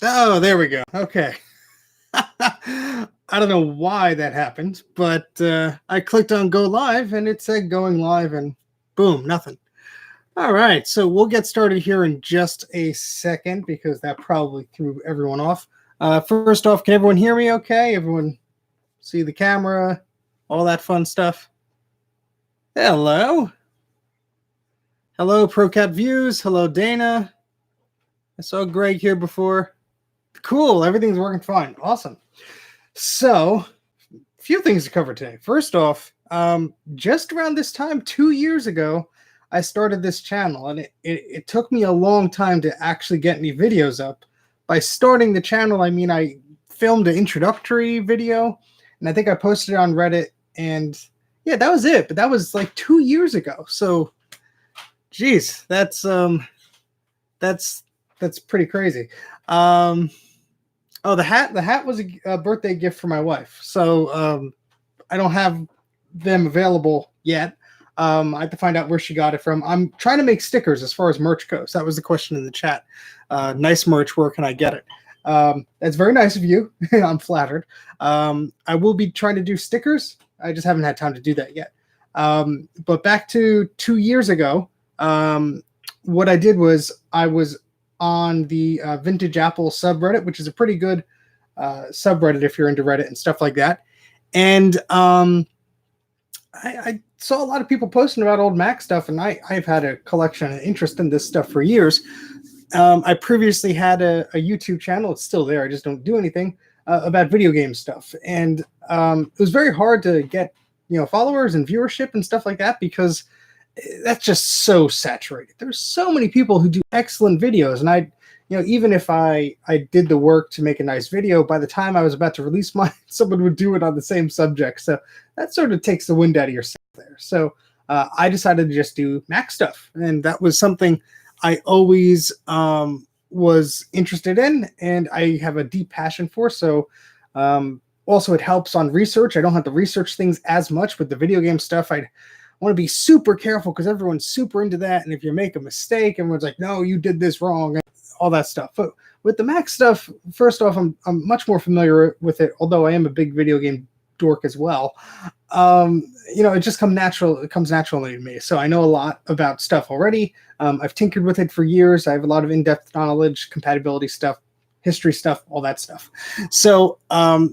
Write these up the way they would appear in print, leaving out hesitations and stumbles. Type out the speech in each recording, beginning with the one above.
Oh, there we go. Okay. I don't know why that happened, but I clicked on go live and it said going live and boom, nothing. All right, so we'll get started here in just a second because that probably threw everyone off. First off, can everyone hear me okay? Everyone see the camera, all that fun stuff? Hello. Hello, ProCat Views. Hello, Dana. I saw Greg here before. Cool, everything's working fine. Awesome. So, a few things to cover today. First off, just around this time, 2 years ago, I started this channel, and it took me a long time to actually get any videos up. By starting the channel, I mean I filmed an introductory video, and I think I posted it on Reddit, and yeah, that was it. But that was like 2 years ago. So, geez, that's pretty crazy. Oh, the hat was a birthday gift for my wife. So I don't have them available yet. I have to find out where she got it from. I'm trying to make stickers as far as merch goes. That was the question in the chat. Nice merch. Where can I get it? That's very nice of you. I'm flattered. I will be trying to do stickers. I just haven't had time to do that yet. But back to 2 years ago, what I did was I was on the Vintage Apple subreddit, which is a pretty good subreddit if you're into Reddit and stuff like that. And I saw a lot of people posting about old Mac stuff, and I've had a collection and interest in this stuff for years. I previously had a YouTube channel. It's still there. I just don't do anything about video game stuff. And it was very hard to get followers and viewership and stuff like that because that's just so saturated. There's so many people who do excellent videos, and even if I did the work to make a nice video, by the time I was about to release mine, someone would do it on the same subject. So that sort of takes the wind out of your sail there. So I decided to just do Mac stuff, and that was something I always was interested in, and I have a deep passion for. So also it helps on research. I don't have to research things as much with the video game stuff. I want to be super careful because everyone's super into that. And if you make a mistake, everyone's like, no, you did this wrong, and all that stuff. But with the Mac stuff, first off, I'm much more familiar with it, although I am a big video game dork as well. It just comes naturally to me. So I know a lot about stuff already. I've tinkered with it for years. I have a lot of in-depth knowledge, compatibility stuff, history stuff, all that stuff. So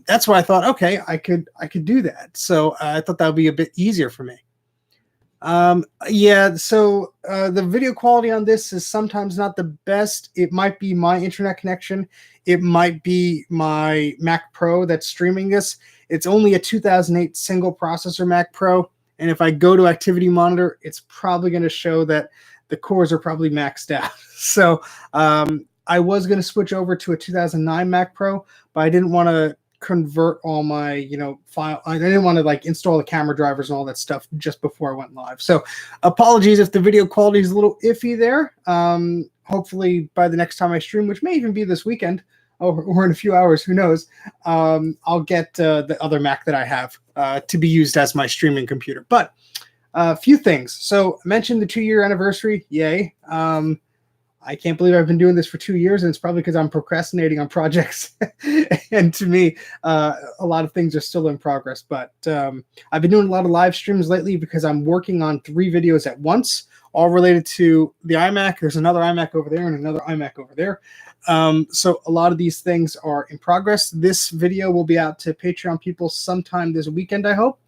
that's why I thought, okay, I could do that. So I thought that would be a bit easier for me. So the video quality on this is sometimes not the best. It might be my internet connection. It might be my Mac Pro that's streaming this. It's only a 2008 single processor Mac Pro. And if I go to Activity Monitor, it's probably going to show that the cores are probably maxed out. So I was going to switch over to a 2009 Mac Pro, but I didn't want to convert all my file. I didn't want to install the camera drivers and all that stuff just before I went live. So apologies if the video quality is a little iffy there. Hopefully by the next time I stream, which may even be this weekend or in a few hours, who knows, I'll get the other Mac that I have to be used as my streaming computer. But a few things. So I mentioned the 2-year anniversary. Yay. I can't believe I've been doing this for 2 years, and it's probably because I'm procrastinating on projects. And to me, a lot of things are still in progress. But I've been doing a lot of live streams lately because I'm working on 3 videos at once, all related to the iMac. There's another iMac over there and another iMac over there. So a lot of these things are in progress. This video will be out to Patreon people sometime this weekend, I hope.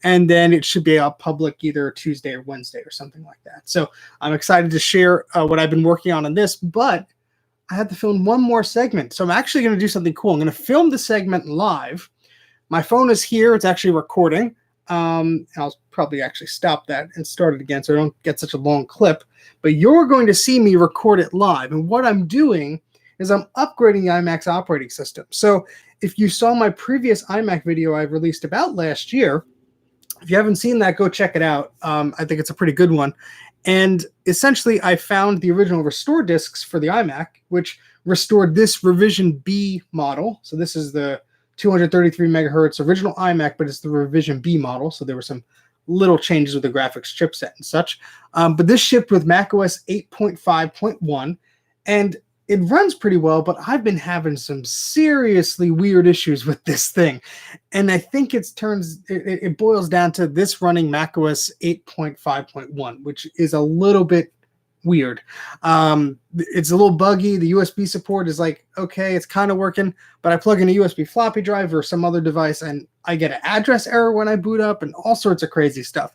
And then it should be out public either Tuesday or Wednesday or something like that. So I'm excited to share what I've been working on this, but I had to film one more segment. So I'm actually going to do something cool. I'm going to film the segment live. My phone is here. It's actually recording. I'll probably actually stop that and start it again so I don't get such a long clip. But you're going to see me record it live. And what I'm doing is I'm upgrading the iMac's operating system. So if you saw my previous iMac video I released about last year, if you haven't seen that, go check it out. I think it's a pretty good one. And essentially, I found the original restore discs for the iMac, which restored this revision B model. So this is the 233 megahertz original iMac, but it's the revision B model. So there were some little changes with the graphics chipset and such. But this shipped with macOS 8.5.1. And it runs pretty well, but I've been having some seriously weird issues with this thing. And I think it boils down to this running macOS 8.5.1, which is a little bit weird. It's a little buggy. The USB support is like, okay, it's kind of working, but I plug in a USB floppy drive or some other device and I get an address error when I boot up and all sorts of crazy stuff.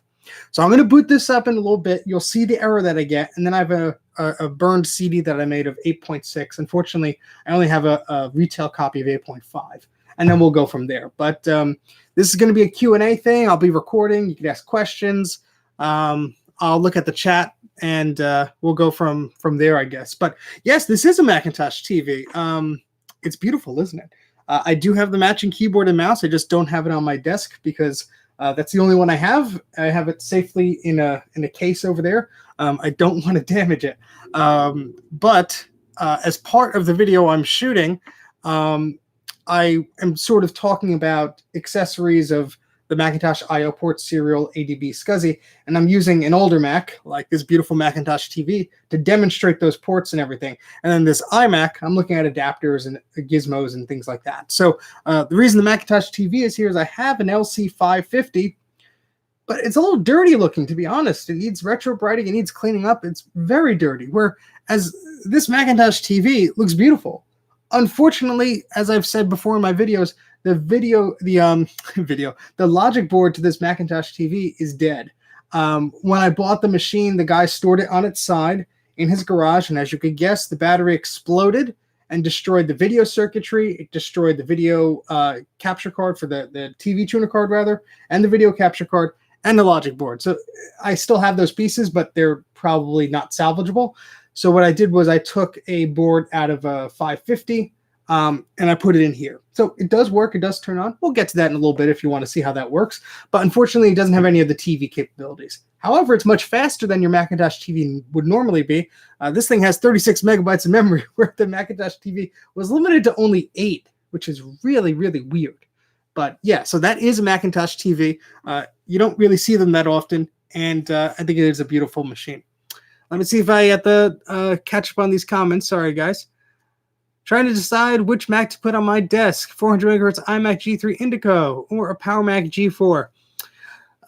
So I'm going to boot this up in a little bit. You'll see the error that I get, and then I have a burned CD that I made of 8.6. Unfortunately, I only have a retail copy of 8.5, and then we'll go from there. But this is going to be a Q&A thing. I'll be recording. You can ask questions. I'll look at the chat, and we'll go from there, I guess. But yes, this is a Macintosh TV. It's beautiful, isn't it? I do have the matching keyboard and mouse. I just don't have it on my desk because that's the only one I have. I have it safely in a case over there. I don't want to damage it. But as part of the video I'm shooting, I am sort of talking about accessories of the Macintosh I/O port serial ADB SCSI, and I'm using an older Mac, like this beautiful Macintosh TV, to demonstrate those ports and everything. And then this iMac, I'm looking at adapters and gizmos and things like that. So the reason the Macintosh TV is here is I have an LC550, but it's a little dirty looking, to be honest. It needs retro brighting. It needs cleaning up. It's very dirty, whereas this Macintosh TV looks beautiful. Unfortunately, as I've said before in my videos, the logic board to this Macintosh TV is dead. When I bought the machine, the guy stored it on its side in his garage, and as you could guess, the battery exploded and destroyed the video circuitry. It destroyed the video capture card for the TV tuner card, rather, and the video capture card and the logic board. So I still have those pieces, but they're probably not salvageable. So what I did was I took a board out of a 550, and I put it in here. So it does work. It does turn on. We'll get to that in a little bit if you want to see how that works. But unfortunately, it doesn't have any of the TV capabilities. However, it's much faster than your Macintosh TV would normally be. This thing has 36 megabytes of memory, where the Macintosh TV was limited to only 8, which is really, really weird. But yeah, so that is a Macintosh TV. You don't really see them that often, and I think it is a beautiful machine. Let me see if I get the catch up on these comments. Sorry, guys. Trying to decide which Mac to put on my desk, 400 MHz iMac G3 Indico or a Power Mac G4.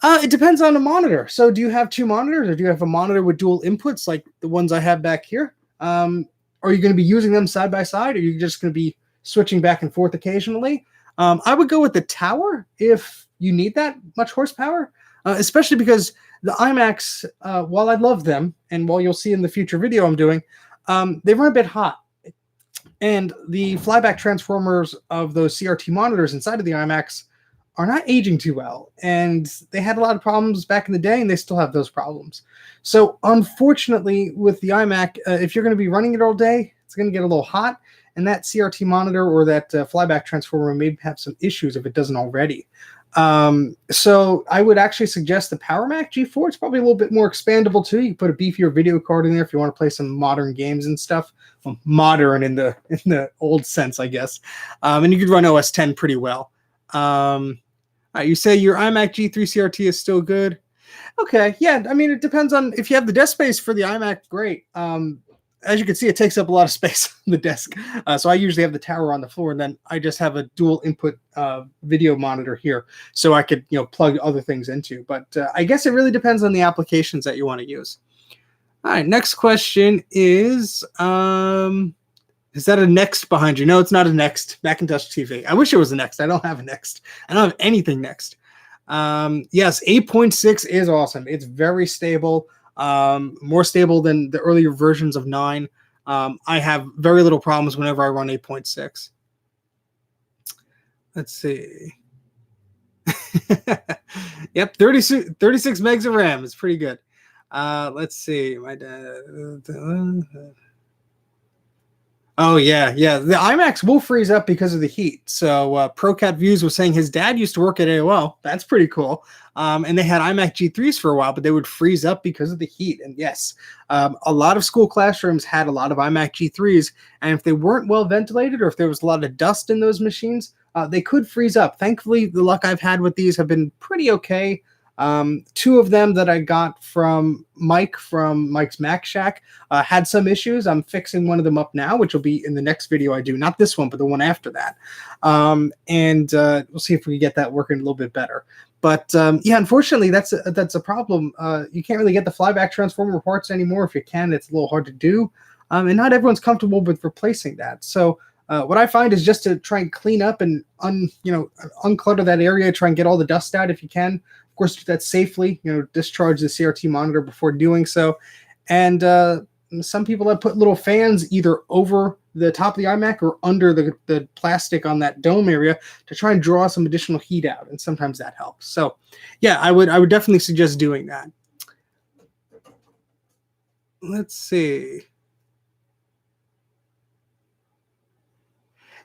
It depends on the monitor. So do you have two monitors, or do you have a monitor with dual inputs like the ones I have back here? Are you going to be using them side by side, or are you just going to be switching back and forth occasionally? I would go with the tower if you need that much horsepower, especially because the iMacs, while I love them, and while you'll see in the future video I'm doing, they run a bit hot. And the flyback transformers of those CRT monitors inside of the iMacs are not aging too well. And they had a lot of problems back in the day, and they still have those problems. So unfortunately, with the iMac, if you're going to be running it all day, it's going to get a little hot. And that CRT monitor or that flyback transformer may have some issues if it doesn't already. So I would actually suggest the Power Mac G4. It's probably a little bit more expandable too. You can put a beefier video card in there if you want to play some modern games and stuff. Well, modern in the old sense, I guess. And you could run OS 10 pretty well. All right, you say your iMac G3 CRT is still good. Okay, yeah. I mean, it depends on if you have the desk space for the iMac. Great. As you can see, it takes up a lot of space on the desk. So I usually have the tower on the floor, and then I just have a dual input video monitor here, so I could plug other things into. But I guess it really depends on the applications that you want to use. All right, next question is that a Next behind you? No, it's not a Next Macintosh TV. I wish it was a Next. I don't have a Next. I don't have anything Next. Yes, 8.6 is awesome. It's very stable. More stable than the earlier versions of 9. I have very little problems whenever I run 8.6. Let's see. Yep, 36 megs of RAM is pretty good. Let's see. My dad. Oh, yeah. The iMacs will freeze up because of the heat. So ProCat Views was saying his dad used to work at AOL. That's pretty cool. And they had iMac G3s for a while, but they would freeze up because of the heat. And yes, a lot of school classrooms had a lot of iMac G3s. And if they weren't well ventilated, or if there was a lot of dust in those machines, they could freeze up. Thankfully, the luck I've had with these have been pretty okay. Two of them that I got from Mike's Mac Shack had some issues. I'm fixing one of them up now, which will be in the next video I do. Not this one, but the one after that. And we'll see if we can get that working a little bit better. But yeah, unfortunately, that's a problem. You can't really get the flyback transformer parts anymore. If you can, it's a little hard to do. And not everyone's comfortable with replacing that. So what I find is just to try and clean up and unclutter that area, try and get all the dust out if you can. Of course, do that safely. Discharge the CRT monitor before doing so. And some people have put little fans either over the top of the iMac or under the plastic on that dome area to try and draw some additional heat out, and sometimes that helps. So yeah, I would definitely suggest doing that. Let's see.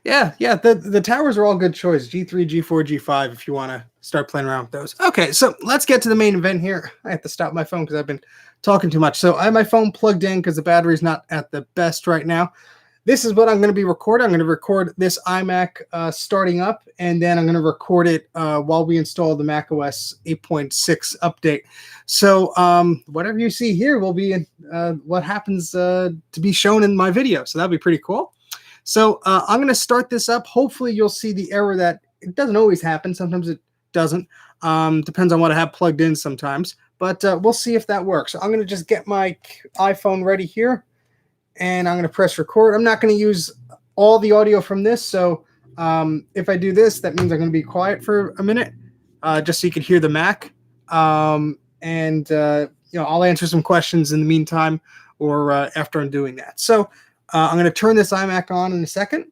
Yeah, the towers are all good choice. G3, G4, G5 if you want to start playing around with those. Okay, so let's get to the main event here. I have to stop my phone because I've been talking too much. So I have my phone plugged in because the battery's not at the best right now. This is what I'm going to be recording. I'm going to record this iMac starting up, and then I'm going to record it while we install the macOS 8.6 update. So whatever you see here will be what happens to be shown in my video. So that'll be pretty cool. So I'm going to start this up. Hopefully you'll see the error that it doesn't always happen. Sometimes it doesn't. Depends on what I have plugged in sometimes. But we'll see if that works. So I'm going to just get my iPhone ready here. And I'm going to press record. I'm not going to use all the audio from this. So if I do this, that means I'm going to be quiet for a minute, just so you can hear the Mac. I'll answer some questions in the meantime or after I'm doing that. So I'm going to turn this iMac on in a second.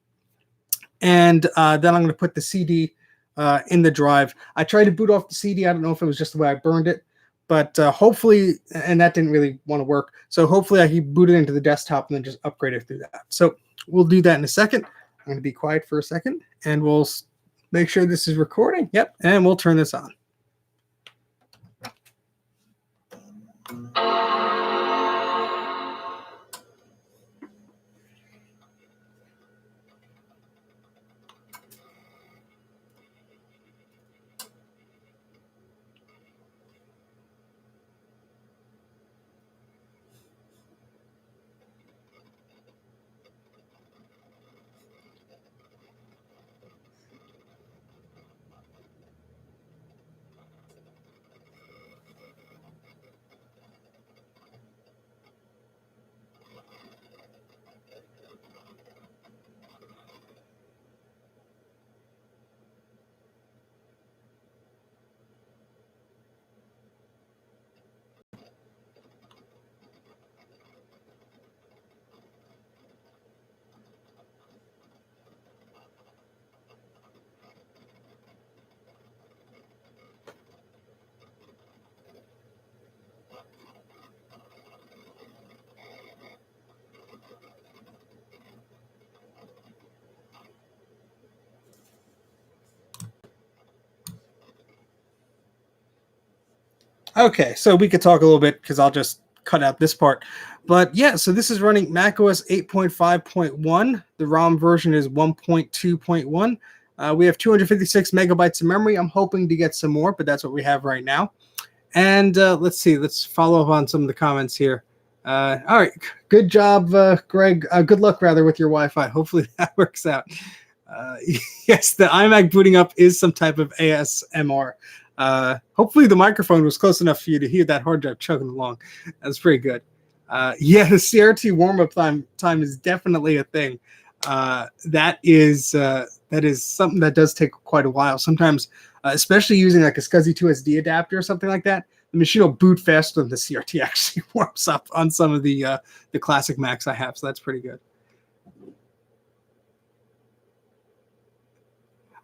And then I'm going to put the CD in the drive. I tried to boot off the CD. I don't know if it was just the way I burned it. But hopefully, and that didn't really want to work. So hopefully I can boot it into the desktop and then just upgrade it through that. So we'll do that in a second. I'm going to be quiet for a second and we'll make sure this is recording. Yep. And we'll turn this on. Okay, so we could talk a little bit because I'll just cut out this part. But yeah, so this is running macOS 8.5.1. The ROM version is 1.2.1. We have 256 megabytes of memory. I'm hoping to get some more, but that's what we have right now. And let's see. Let's follow up on some of the comments here. All right. Good job, Greg. Good luck, rather, with your Wi-Fi. Hopefully that works out. Yes, the iMac booting up is some type of ASMR. Hopefully the microphone was close enough for you to hear that hard drive chugging along. That's pretty good. Yeah, the CRT warm-up time is definitely a thing. That is something that does take quite a while. Sometimes, especially using like a SCSI 2 SD adapter or something like that, the machine will boot faster than the CRT actually warms up on some of the classic Macs I have. So that's pretty good.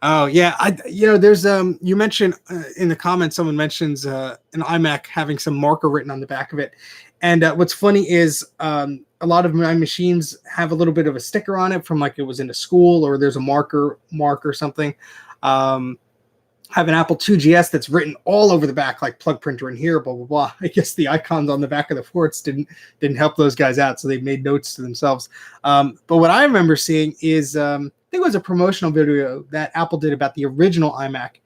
Oh yeah, there's you mentioned in the comments, someone mentions an iMac having some marker written on the back of it, and what's funny is a lot of my machines have a little bit of a sticker on it from like it was in a school or there's a marker mark or something. I have an Apple IIgs that's written all over the back like plug printer in here, blah blah blah. I guess the icons on the back of the ports didn't help those guys out, so they made notes to themselves. But what I remember seeing is I think it was a promotional video that Apple did about the original iMac.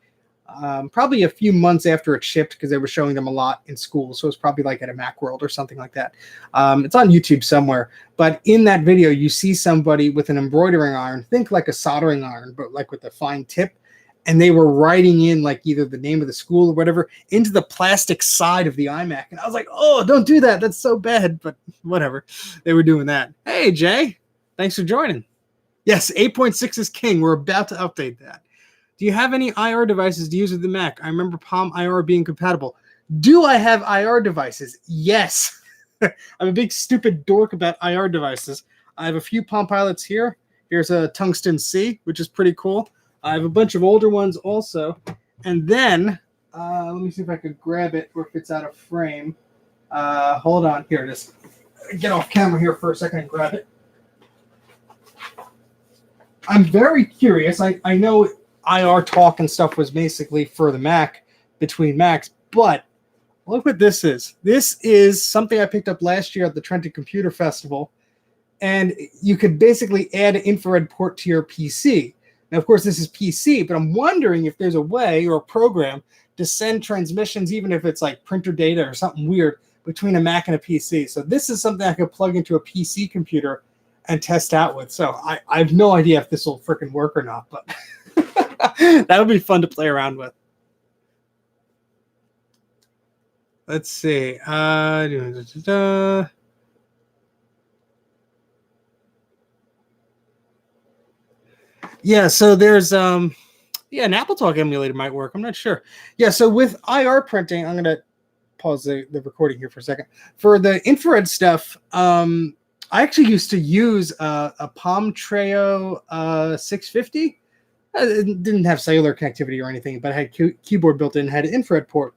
probably a few months after it shipped because they were showing them a lot in school. So it's probably like at a Macworld or something like that. It's on YouTube somewhere. But in that video, you see somebody with an embroidering iron, think like a soldering iron, but like with a fine tip. And they were writing in like either the name of the school or whatever into the plastic side of the iMac. And I was like, oh, don't do that. That's so bad. But whatever. They were doing that. Hey, Jay, thanks for joining. Yes, 8.6 is king. We're about to update that. Do you have any IR devices to use with the Mac? I remember Palm IR being compatible. Do I have IR devices? Yes. I'm a big stupid dork about IR devices. I have a few Palm Pilots here. Here's a Tungsten C, which is pretty cool. I have a bunch of older ones also. And then, let me see if I could grab it or if it's out of frame. Hold on. Here it is. Get off camera here for a second and grab it. I'm very curious. I know IR talk and stuff was basically for the Mac, between Macs, but look what this is. This is something I picked up last year at the Trenton Computer Festival, and you could basically add an infrared port to your PC. Now, of course, this is PC, but I'm wondering if there's a way or a program to send transmissions, even if it's like printer data or something weird, between a Mac and a PC. So this is something I could plug into a PC computer and test out with. So I have no idea if this will freaking work or not, but that would be fun to play around with. Let's see. Yeah, so there's an Apple Talk emulator might work. I'm not sure. Yeah, so with IR printing, I'm gonna pause the recording here for a second. For the infrared stuff, I actually used to use a Palm Treo 650. It didn't have cellular connectivity or anything, but it had keyboard built in, had an infrared port.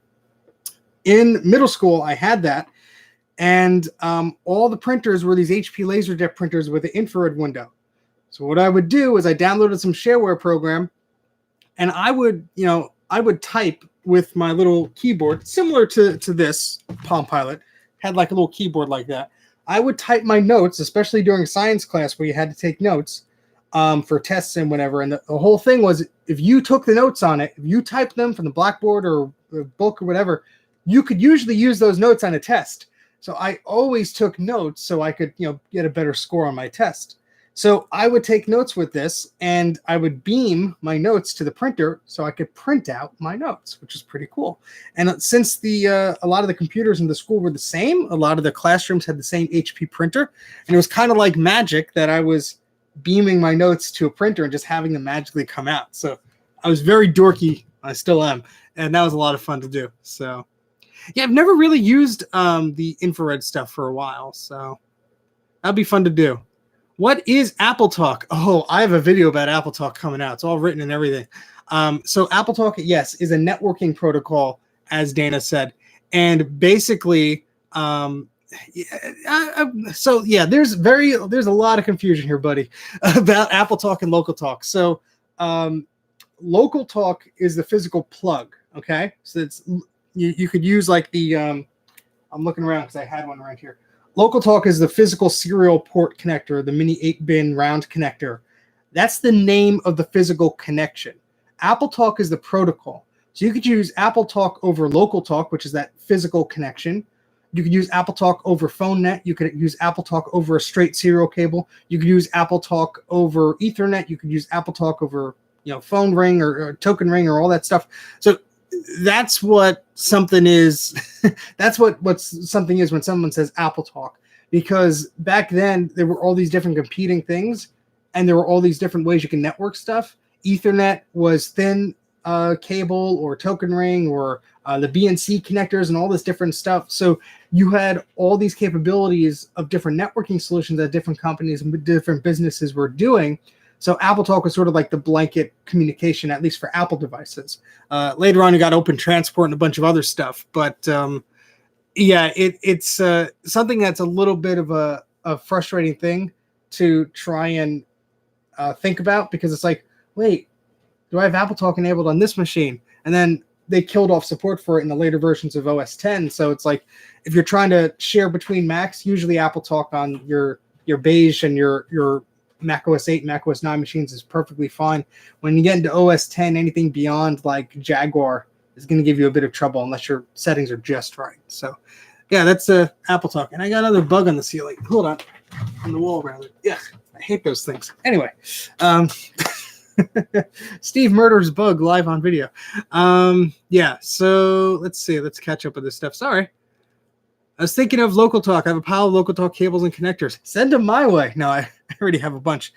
In middle school, I had that, and all the printers were these HP LaserJet printers with an infrared window. So what I would do is I downloaded some shareware program, and I would type with my little keyboard, similar to this Palm Pilot, had like a little keyboard like that. I would type my notes, especially during science class where you had to take notes for tests and whatever. And the whole thing was, if you took the notes on it, if you typed them from the blackboard or the book or whatever, you could usually use those notes on a test. So I always took notes so I could, get a better score on my test. So I would take notes with this, and I would beam my notes to the printer so I could print out my notes, which is pretty cool. And since a lot of the computers in the school were the same, a lot of the classrooms had the same HP printer, and it was kind of like magic that I was beaming my notes to a printer and just having them magically come out. So I was very dorky. I still am, and that was a lot of fun to do. So yeah, I've never really used the infrared stuff for a while, so that'll be fun to do. What is Apple Talk? Oh, I have a video about Apple Talk coming out. It's all written and everything. So Apple Talk, yes, is a networking protocol, as Dana said. And basically, there's a lot of confusion here, buddy, about Apple Talk and Local Talk. So Local Talk is the physical plug, okay? So it's you could use like the I'm looking around because I had one right here. Local Talk is the physical serial port connector, the mini 8-bin round connector. That's the name of the physical connection. Apple Talk is the protocol. So you could use Apple Talk over Local Talk, which is that physical connection. You could use Apple Talk over PhoneNet. You could use Apple Talk over a straight serial cable. You could use Apple Talk over Ethernet. You could use Apple Talk over phone ring or token ring or all that stuff. So that's what something is. That's what something is when someone says Apple Talk, because back then there were all these different competing things, and there were all these different ways you can network stuff. Ethernet was thin cable or token ring or the BNC connectors and all this different stuff. So you had all these capabilities of different networking solutions that different companies and different businesses were doing. So Apple Talk was sort of like the blanket communication, at least for Apple devices. Later on, you got Open Transport and a bunch of other stuff. But it's something that's a little bit of a frustrating thing to try and think about, because it's like, wait, do I have Apple Talk enabled on this machine? And then they killed off support for it in the later versions of OS X. So it's like, if you're trying to share between Macs, usually Apple Talk on your beige and your Mac OS 8, Mac OS 9 machines is perfectly fine. When you get into OS 10, anything beyond like Jaguar is going to give you a bit of trouble unless your settings are just right. So, yeah, that's Apple Talk. And I got another bug on the ceiling. Hold on. On the wall, rather. Yeah, I hate those things. Anyway, Steve murders bug live on video. Yeah, so let's see. Let's catch up with this stuff. Sorry. I was thinking of Local Talk. I have a pile of Local Talk cables and connectors. Send them my way. No, I already have a bunch.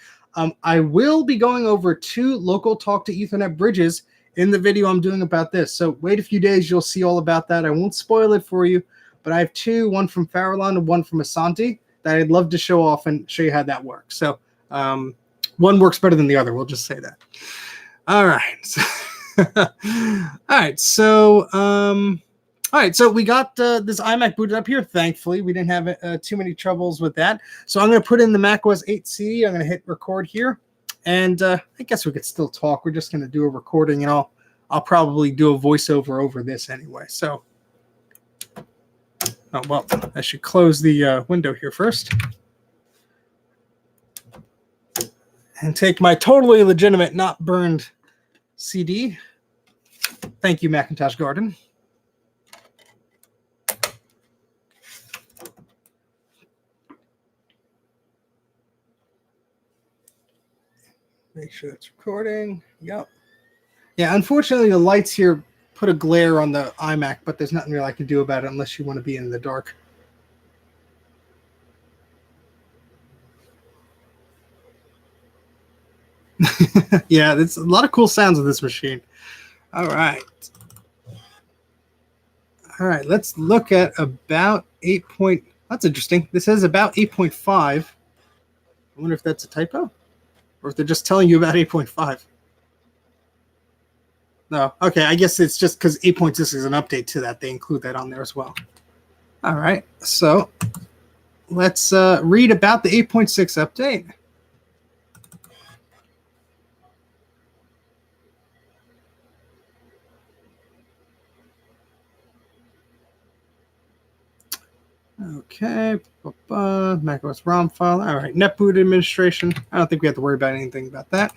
I will be going over 2 Local Talk to Ethernet bridges in the video I'm doing about this. So wait a few days. You'll see all about that. I won't spoil it for you, but I have 2, one from Farallon and one from Asante that I'd love to show off and show you how that works. So one works better than the other. We'll just say that. All right. All right. So we got this iMac booted up here. Thankfully, we didn't have too many troubles with that. So I'm going to put in the Mac OS 8 CD. I'm going to hit record here. And I guess we could still talk. We're just going to do a recording, and I'll probably do a voiceover over this anyway. So, oh, well, I should close the window here first. And take my totally legitimate, not burned CD. Thank you, Macintosh Garden. Make sure it's recording. Yep. Yeah, unfortunately, the lights here put a glare on the iMac, but there's nothing really I can do about it unless you want to be in the dark. Yeah, there's a lot of cool sounds with this machine. All right. All right, let's look at about 8 point. That's interesting. This says about 8.5. I wonder if that's a typo or if they're just telling you about 8.5. No, okay, I guess it's just because 8.6 is an update to that. They include that on there as well. All right, so let's read about the 8.6 update. Okay, macOS ROM file. All right, NetBoot administration. I don't think we have to worry about anything about that.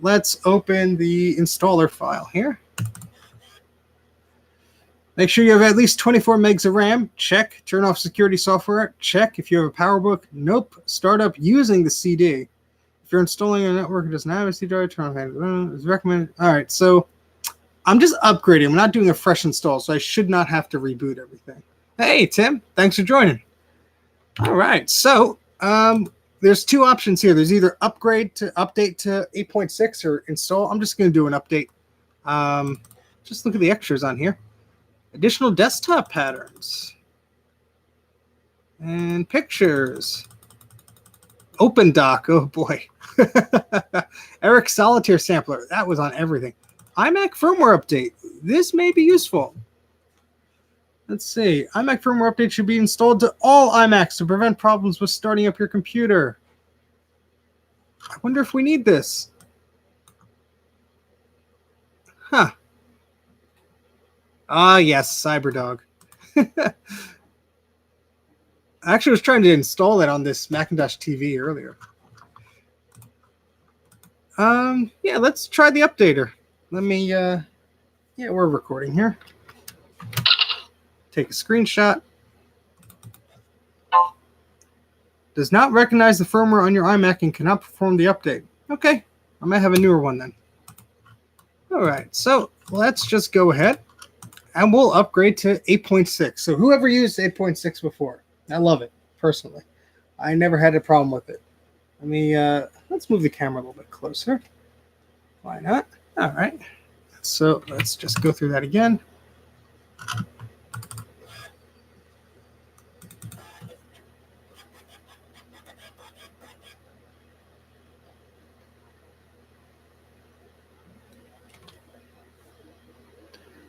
Let's open the installer file here. Make sure you have at least 24 megs of RAM. Check. Turn off security software. Check. If you have a PowerBook. Nope. Start up using the CD. If you're installing a network that doesn't have a CD drive, turn on is recommended. All right, so I'm just upgrading. I'm not doing a fresh install, so I should not have to reboot everything. Hey, Tim. Thanks for joining. All right, so there's 2 options here. There's either upgrade to update to 8.6 or install. I'm just going to do an update. Just look at the extras on here. Additional desktop patterns. And pictures. Open dock. Oh, boy. Eric Solitaire Sampler. That was on everything. iMac firmware update. This may be useful. Let's see. iMac firmware update should be installed to all iMacs to prevent problems with starting up your computer. I wonder if we need this. Huh. Ah, yes, CyberDog. I actually was trying to install it on this Macintosh TV earlier. Yeah, let's try the updater. Let me, yeah, we're recording here. Take a screenshot. Does not recognize the firmware on your iMac and cannot perform the update. Okay, I might have a newer one then. All right, so let's just go ahead and we'll upgrade to 8.6. So whoever used 8.6 before, I love it personally. I never had a problem with it. Let me let's move the camera a little bit closer. Why not? All right. So let's just go through that again.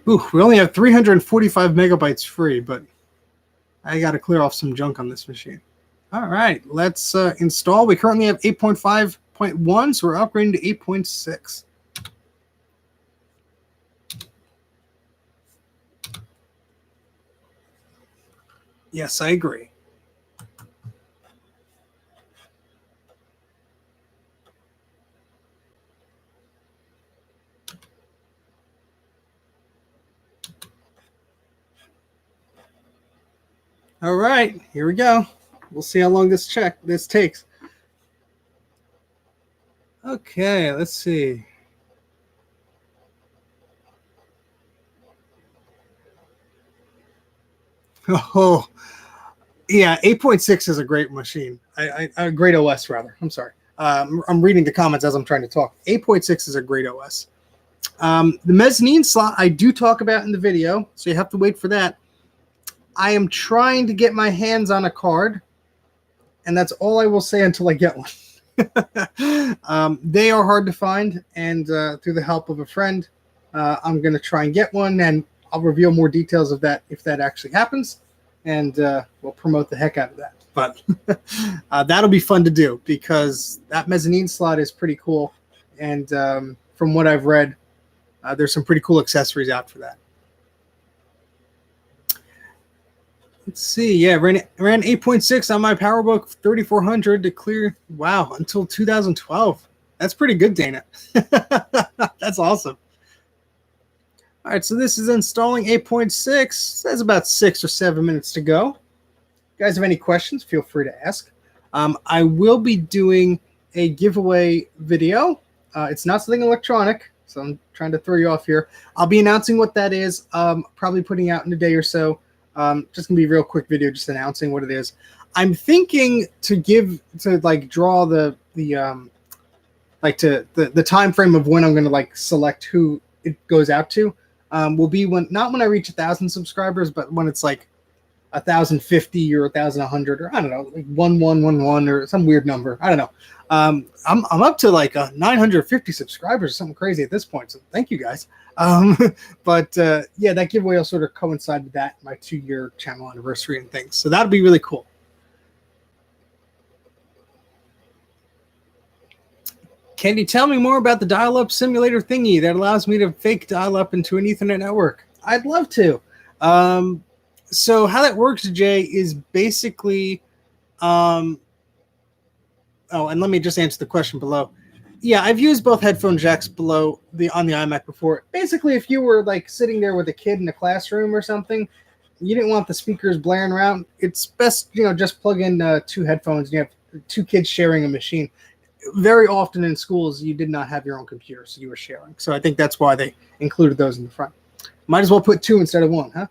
Ooh, we only have 345 megabytes free, but I got to clear off some junk on this machine. All right, let's install. We currently have 8.5.1, so we're upgrading to 8.6. Yes, I agree. All right, here we go. We'll see how long this takes. Okay, let's see. Oh, yeah, 8.6 is a great machine. A great OS, rather. I'm sorry. I'm reading the comments as I'm trying to talk. 8.6 is a great OS. The mezzanine slot I do talk about in the video, so you have to wait for that. I am trying to get my hands on a card, and that's all I will say until I get one. They are hard to find, and through the help of a friend, I'm going to try and get one, and I'll reveal more details of that if that actually happens, and we'll promote the heck out of that. But that'll be fun to do because that mezzanine slot is pretty cool, and from what I've read, there's some pretty cool accessories out for that. Let's see. Yeah, ran 8.6 on my PowerBook 3400 to clear. Wow, until 2012. That's pretty good, Dana. That's awesome. All right, so this is installing 8.6. That's about 6 or 7 minutes to go. If you guys have any questions, feel free to ask. I will be doing a giveaway video. It's not something electronic, so I'm trying to throw you off here. I'll be announcing what that is, probably putting out in a day or so. Just gonna be a real quick video, just announcing what it is. I'm thinking to draw the time frame of when I'm gonna select who it goes out to. Will be not when I reach 1,000 subscribers, but when it's like 1,050 or 1,100 or I don't know, like 1111 or some weird number. I don't know. I'm up to like 950 subscribers or something crazy at this point. So thank you guys. But yeah, that giveaway will sort of coincide with that, my 2-year channel anniversary and things. So that'll be really cool. Can you tell me more about the dial-up simulator thingy that allows me to fake dial-up into an Ethernet network? I'd love to. So how that works, Jay, is basically, oh, and let me just answer the question below. Yeah, I've used both headphone jacks on the iMac before. Basically, if you were like sitting there with a kid in a classroom or something, you didn't want the speakers blaring around, it's best, just plug in 2 headphones and you have 2 kids sharing a machine. Very often in schools, you did not have your own computer, so you were sharing. So I think that's why they included those in the front. Might as well put 2 instead of 1, huh?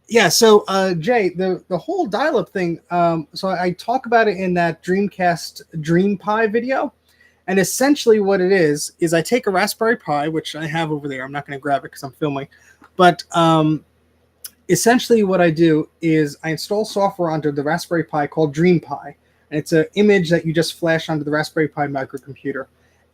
Yeah, so Jay, the whole dial-up thing, so I talk about it in that Dreamcast Dream Pi video. And essentially what it is I take a Raspberry Pi, which I have over there. I'm not going to grab it because I'm filming. But essentially what I do is I install software onto the Raspberry Pi called Dream Pi. And it's an image that you just flash onto the Raspberry Pi microcomputer.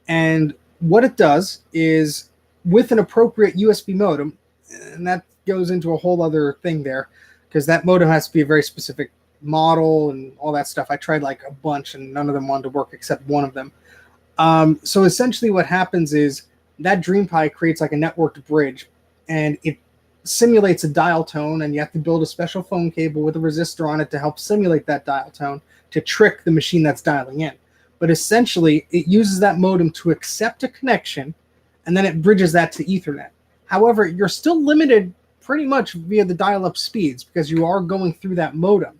And what it does is, with an appropriate USB modem, and that goes into a whole other thing there, because that modem has to be a very specific model and all that stuff. I tried like a bunch and none of them wanted to work except one of them. So essentially what happens is that Dream Pi creates like a networked bridge, and it simulates a dial tone, and you have to build a special phone cable with a resistor on it to help simulate that dial tone to trick the machine that's dialing in. But essentially it uses that modem to accept a connection, and then it bridges that to Ethernet. However, you're still limited pretty much via the dial-up speeds because you are going through that modem.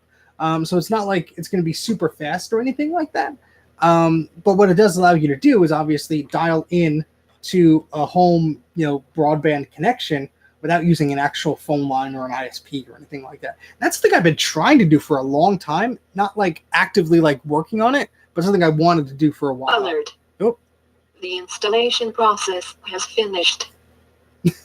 So it's not like it's going to be super fast or anything like that. But what it does allow you to do is obviously dial in to a home, broadband connection without using an actual phone line or an ISP or anything like that. That's something I've been trying to do for a long time, not like actively like working on it, but something I wanted to do for a while. Alert. Oh. The installation process has finished.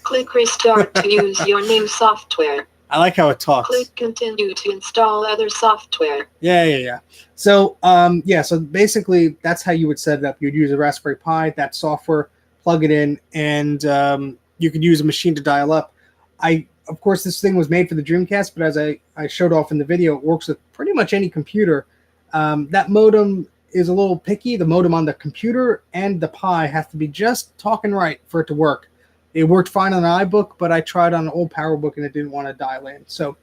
Click restart to use your new software. I like how it talks. Click continue to install other software. Yeah. So, so basically that's how you would set it up. You'd use a Raspberry Pi, that software, plug it in, and you could use a machine to dial up. Of course, this thing was made for the Dreamcast, but as I showed off in the video, it works with pretty much any computer. That modem is a little picky. The modem on the computer and the Pi have to be just talking right for it to work. It worked fine on an iBook, but I tried on an old PowerBook and it didn't want to dial in. So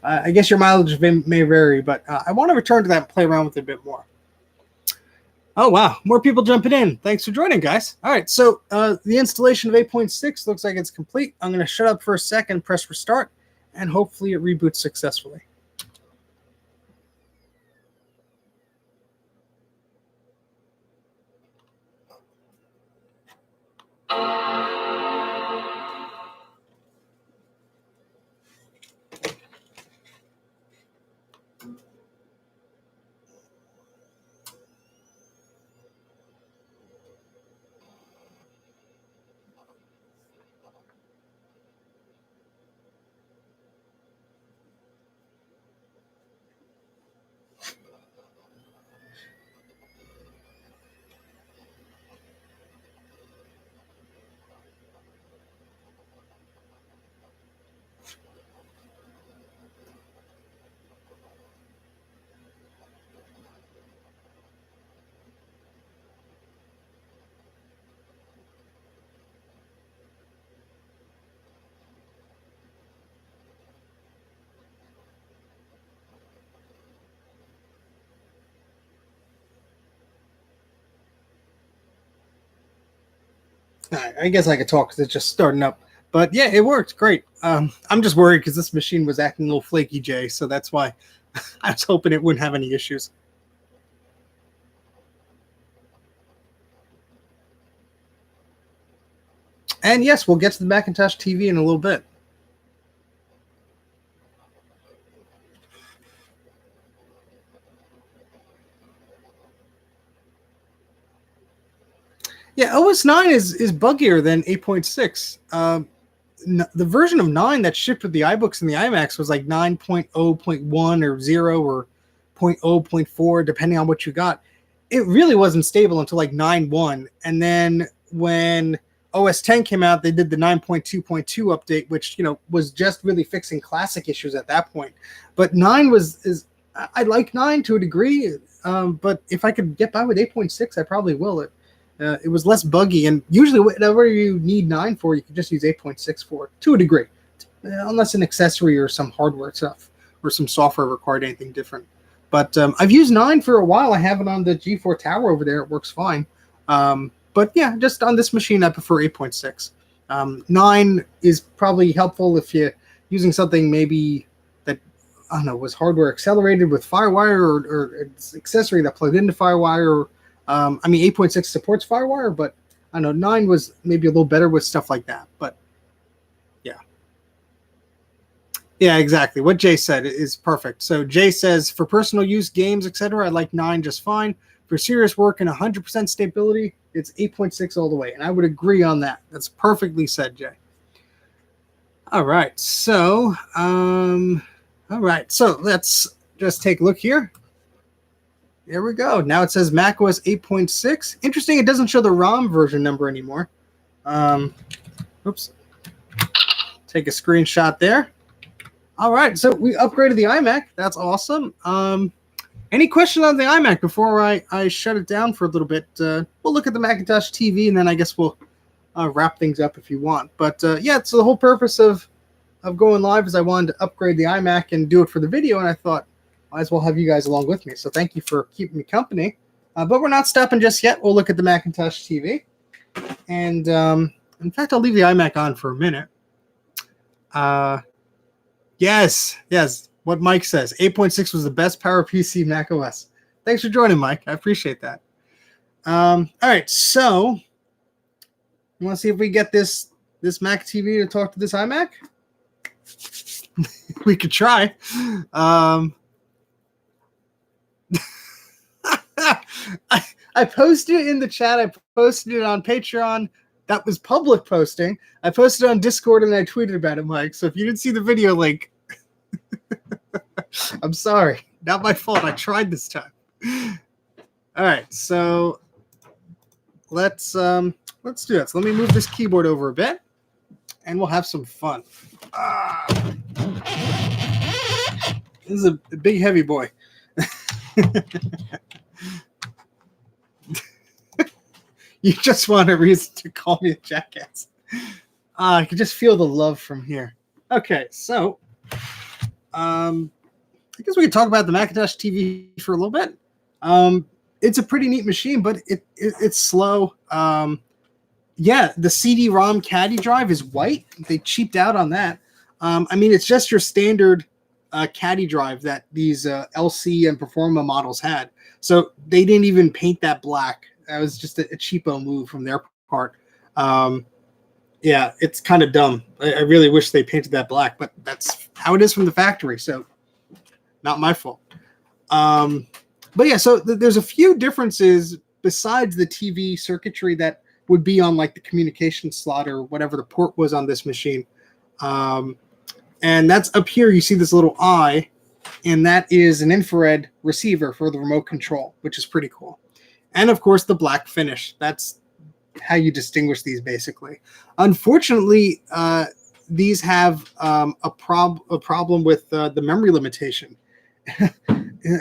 I guess your mileage may vary, but I want to return to that and play around with it a bit more. Oh, wow. More people jumping in. Thanks for joining, guys. All right. So the installation of 8.6 looks like it's complete. I'm going to shut up for a second, press restart, and hopefully it reboots successfully. I guess I could talk because it's just starting up. But yeah, it worked great. I'm just worried because this machine was acting a little flaky, Jay. So that's why I was hoping it wouldn't have any issues. And yes, we'll get to the Macintosh TV in a little bit. Yeah, OS 9 is buggier than 8.6. The version of 9 that shipped with the iBooks and the iMacs was like 9.0.1 or 0 or 0.0.4, depending on what you got. It really wasn't stable until like 9.1. And then when OS 10 came out, they did the 9.2.2 update, which, was just really fixing classic issues at that point. But 9 I like 9 to a degree, but if I could get by with 8.6, I probably will. It was less buggy, and usually whatever you need 9 for, you can just use 8.6 for, to a degree, unless an accessory or some hardware stuff or some software required anything different. But I've used 9 for a while. I have it on the G4 Tower over there. It works fine. But yeah, just on this machine, I prefer 8.6. 9 is probably helpful if you're using something maybe that, I don't know, was hardware accelerated with FireWire or it's accessory that plugged into FireWire. 8.6 supports FireWire, but I don't know, 9 was maybe a little better with stuff like that. But yeah. Yeah, exactly. What Jay said is perfect. So Jay says, for personal use, games, etc., I like 9 just fine. For serious work and 100% stability, it's 8.6 all the way. And I would agree on that. That's perfectly said, Jay. All right. So, let's just take a look here. There we go. Now it says macOS 8.6. Interesting, it doesn't show the ROM version number anymore. Oops. Take a screenshot there. All right, so we upgraded the iMac. That's awesome. Any question on the iMac before I shut it down for a little bit? We'll look at the Macintosh TV, and then I guess we'll wrap things up if you want. But yeah, so the whole purpose of going live is I wanted to upgrade the iMac and do it for the video, and I thought, might as well have you guys along with me. So thank you for keeping me company. But we're not stopping just yet. We'll look at the Macintosh TV. And in fact, I'll leave the iMac on for a minute. Yes. What Mike says. 8.6 was the best PowerPC Mac OS. Thanks for joining, Mike. I appreciate that. All right. So you want to see if we get this Mac TV to talk to this iMac? We could try. I posted it in the chat. I posted it on Patreon. That was public posting. I posted it on Discord and I tweeted about it, Mike. So if you didn't see the video link, I'm sorry. Not my fault. I tried this time. All right, so let's do it. So let me move this keyboard over a bit, and we'll have some fun. This is a big, heavy boy. You just want a reason to call me a jackass. I can just feel the love from here. Okay, so I guess we can talk about the Macintosh TV for a little bit. It's a pretty neat machine, but it's slow. Yeah, the CD-ROM caddy drive is white. They cheaped out on that. I mean, it's just your standard caddy drive that these LC and Performa models had. So they didn't even paint that black. That was just a cheapo move from their part. Yeah, it's kind of dumb. I really wish they painted that black, but that's how it is from the factory. So not my fault. But yeah, so there's a few differences besides the TV circuitry that would be on like the communication slot or whatever the port was on this machine. And that's up here. You see this little eye, and that is an infrared receiver for the remote control, which is pretty cool. And of course, the black finish. That's how you distinguish these, basically. Unfortunately, these have a problem with the memory limitation.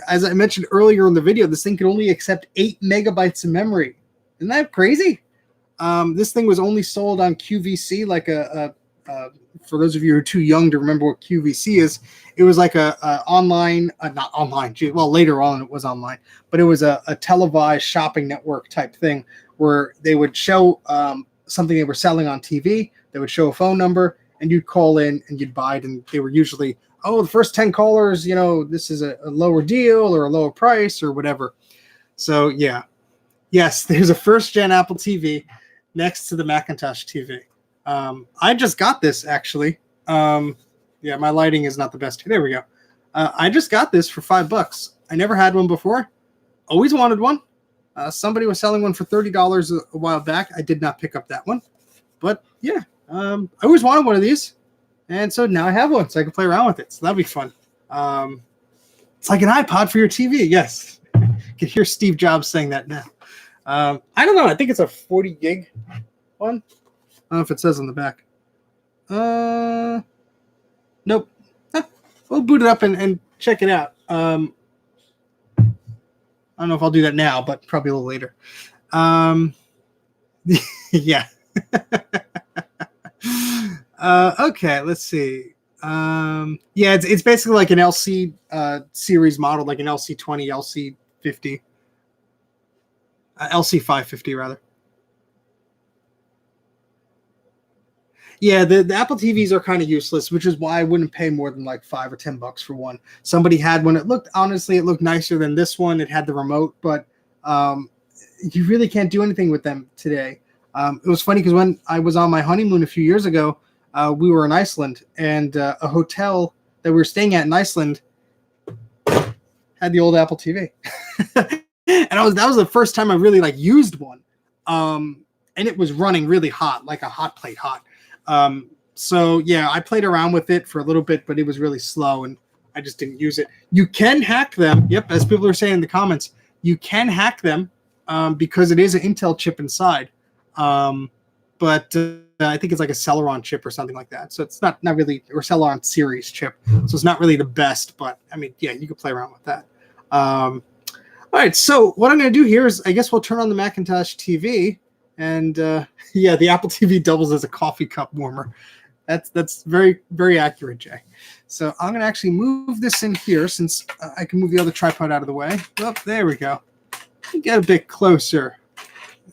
As I mentioned earlier in the video, this thing can only accept 8 megabytes of memory. Isn't that crazy? This thing was only sold on QVC, like for those of you who are too young to remember what QVC is, it was like a online, not online, well, later on it was online, but it was a televised shopping network type thing where they would show something they were selling on TV, they would show a phone number, and you'd call in and you'd buy it, and they were usually, oh, the first 10 callers, you know, this is a lower deal or a lower price or whatever. So, yeah. Yes, there's a first-gen Apple TV next to the Macintosh TV. I just got this, actually. Yeah, my lighting is not the best. There we go. I just got this for $5. I never had one before. Always wanted one. Somebody was selling one for $30 a while back. I did not pick up that one. But, yeah, I always wanted one of these. And so now I have one, so I can play around with it. So that'll be fun. It's like an iPod for your TV. Yes. You can hear Steve Jobs saying that now. I don't know. I think it's a 40 gig one. I don't know if it says on the back. Nope. We'll boot it up and check it out. I don't know if I'll do that now, but probably a little later. Yeah. Okay, let's see. Yeah, it's basically like an LC series model, like an LC20, LC50. LC550 rather. Yeah, the Apple TVs are kind of useless, which is why I wouldn't pay more than like $5 or $10 for one. Somebody had one. It looked nicer than this one. It had the remote, but you really can't do anything with them today. It was funny because when I was on my honeymoon a few years ago, we were in Iceland, and a hotel that we were staying at in Iceland had the old Apple TV. And that was the first time I really like used one. And it was running really hot, like a hot plate hot. So yeah, I played around with it for a little bit, but it was really slow and I just didn't use it. You can hack them. Yep. As people are saying in the comments, you can hack them, because it is an Intel chip inside. But I think it's like a Celeron chip or something like that. So it's not really, or Celeron series chip. So it's not really the best, but I mean, yeah, you can play around with that. All right. So what I'm going to do here is I guess we'll turn on the Macintosh TV. And yeah, the Apple TV doubles as a coffee cup warmer. That's very, very accurate, Jay. So I'm going to actually move this in here since I can move the other tripod out of the way. Oh, there we go. Get a bit closer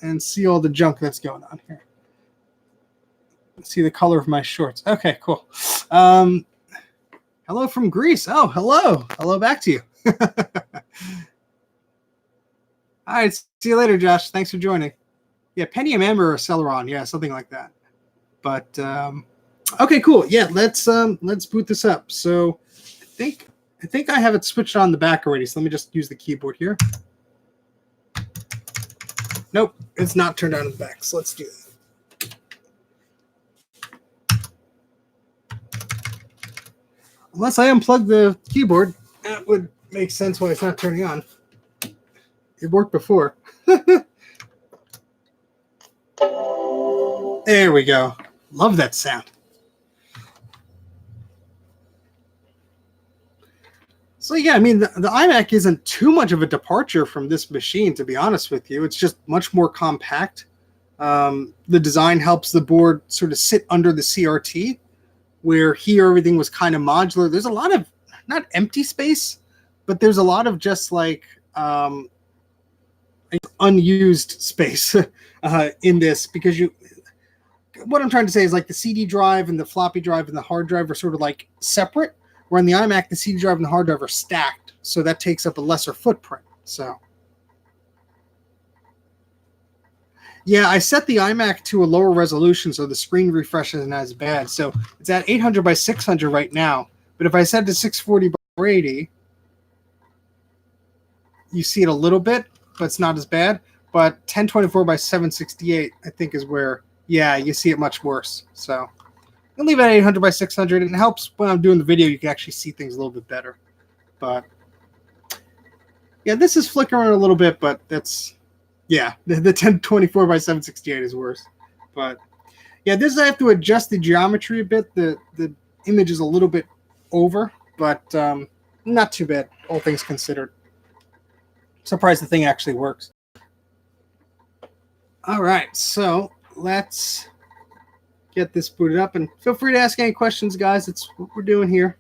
and see all the junk that's going on here. See the color of my shorts. Okay, cool. Hello from Greece. Oh, hello. Hello back to you. All right, see you later, Josh. Thanks for joining. Yeah, Pentium M or Celeron, yeah, something like that. But okay, cool. Yeah, let's boot this up. So I think I have it switched on the back already. So let me just use the keyboard here. Nope, it's not turned on in the back. So let's do that. Unless I unplug the keyboard, that would make sense why it's not turning on. It worked before. There we go. Love that sound. So yeah, I mean, the iMac isn't too much of a departure from this machine, to be honest with you. It's just much more compact. The design helps the board sort of sit under the CRT, where here everything was kind of modular. There's a lot of, not empty space, but there's a lot of just like unused space in this, because what I'm trying to say is like the CD drive and the floppy drive and the hard drive are sort of like separate, where on the iMac, the CD drive and the hard drive are stacked. So that takes up a lesser footprint. So yeah, I set the iMac to a lower resolution so the screen refresh isn't as bad. So it's at 800 by 600 right now. But if I set it to 640 by 480, you see it a little bit, but it's not as bad. But 1024 by 768, I think, is where, yeah, you see it much worse. So I'll leave it at 800 by 600. And it helps when I'm doing the video, you can actually see things a little bit better. But yeah, this is flickering a little bit, but that's, yeah, the 1024 by 768 is worse. But yeah, this I have to adjust the geometry a bit. The image is a little bit over, but not too bad, all things considered. Surprised the thing actually works. All right, so let's get this booted up, and feel free to ask any questions, guys. It's what we're doing here.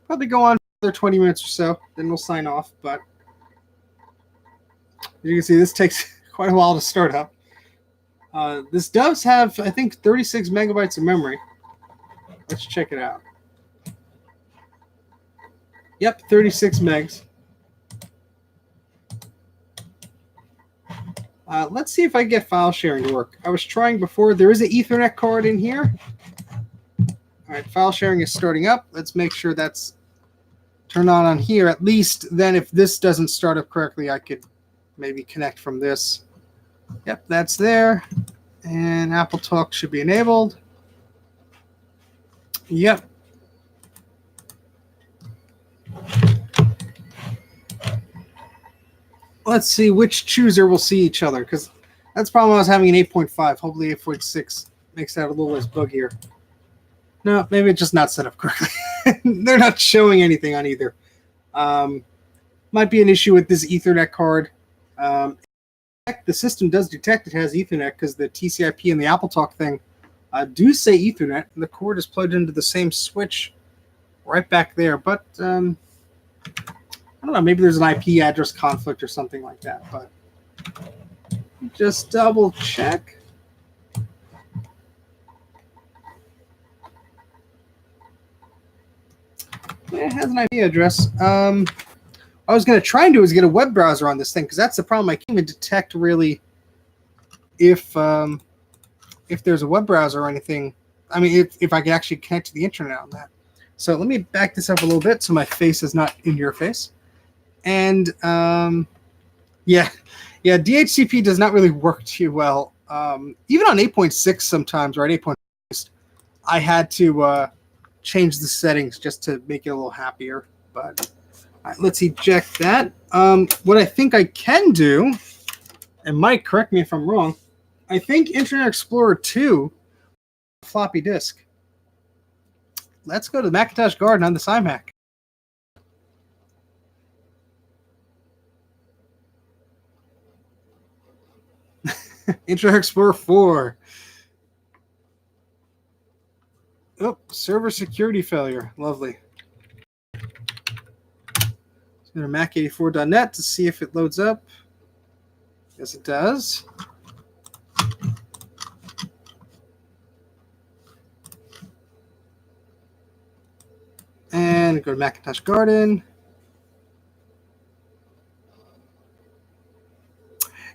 Probably go on for another 20 minutes or so, then we'll sign off. But as you can see, this takes quite a while to start up. This does have, I think, 36 megabytes of memory. Let's check it out. Yep, 36 megs. Let's see if I can get file sharing to work. I was trying before. There is an Ethernet card in here. All right, file sharing is starting up. Let's make sure that's turned on here. At least then if this doesn't start up correctly, I could maybe connect from this. Yep, that's there. And Apple Talk should be enabled. Yep. Let's see which chooser will see each other, because that's the problem. I was having an 8.5. Hopefully 8.6 makes that a little less buggier. No, maybe it's just not set up correctly. They're not showing anything on either. Might be an issue with this Ethernet card. The system does detect it has Ethernet because the TCP and the Apple Talk thing do say Ethernet, and the cord is plugged into the same switch right back there. But I don't know, maybe there's an IP address conflict or something like that, but just double check. Yeah, it has an IP address. I was going to try and do is get a web browser on this thing, because that's the problem. I can't even detect really if there's a web browser or anything. I mean, if I can actually connect to the internet on that. So let me back this up a little bit so my face is not in your face. And yeah, DHCP does not really work too well. Even on 8.6 sometimes, or at 8.6, I had to change the settings just to make it a little happier. But all right, let's eject that. What I think I can do, and Mike, correct me if I'm wrong, I think Internet Explorer 2 floppy disk. Let's go to the Macintosh Garden on this iMac. Internet Explorer 4. Oh, server security failure. Lovely. Let's go to Mac84.net to see if it loads up. Yes, it does. And go to Macintosh Garden.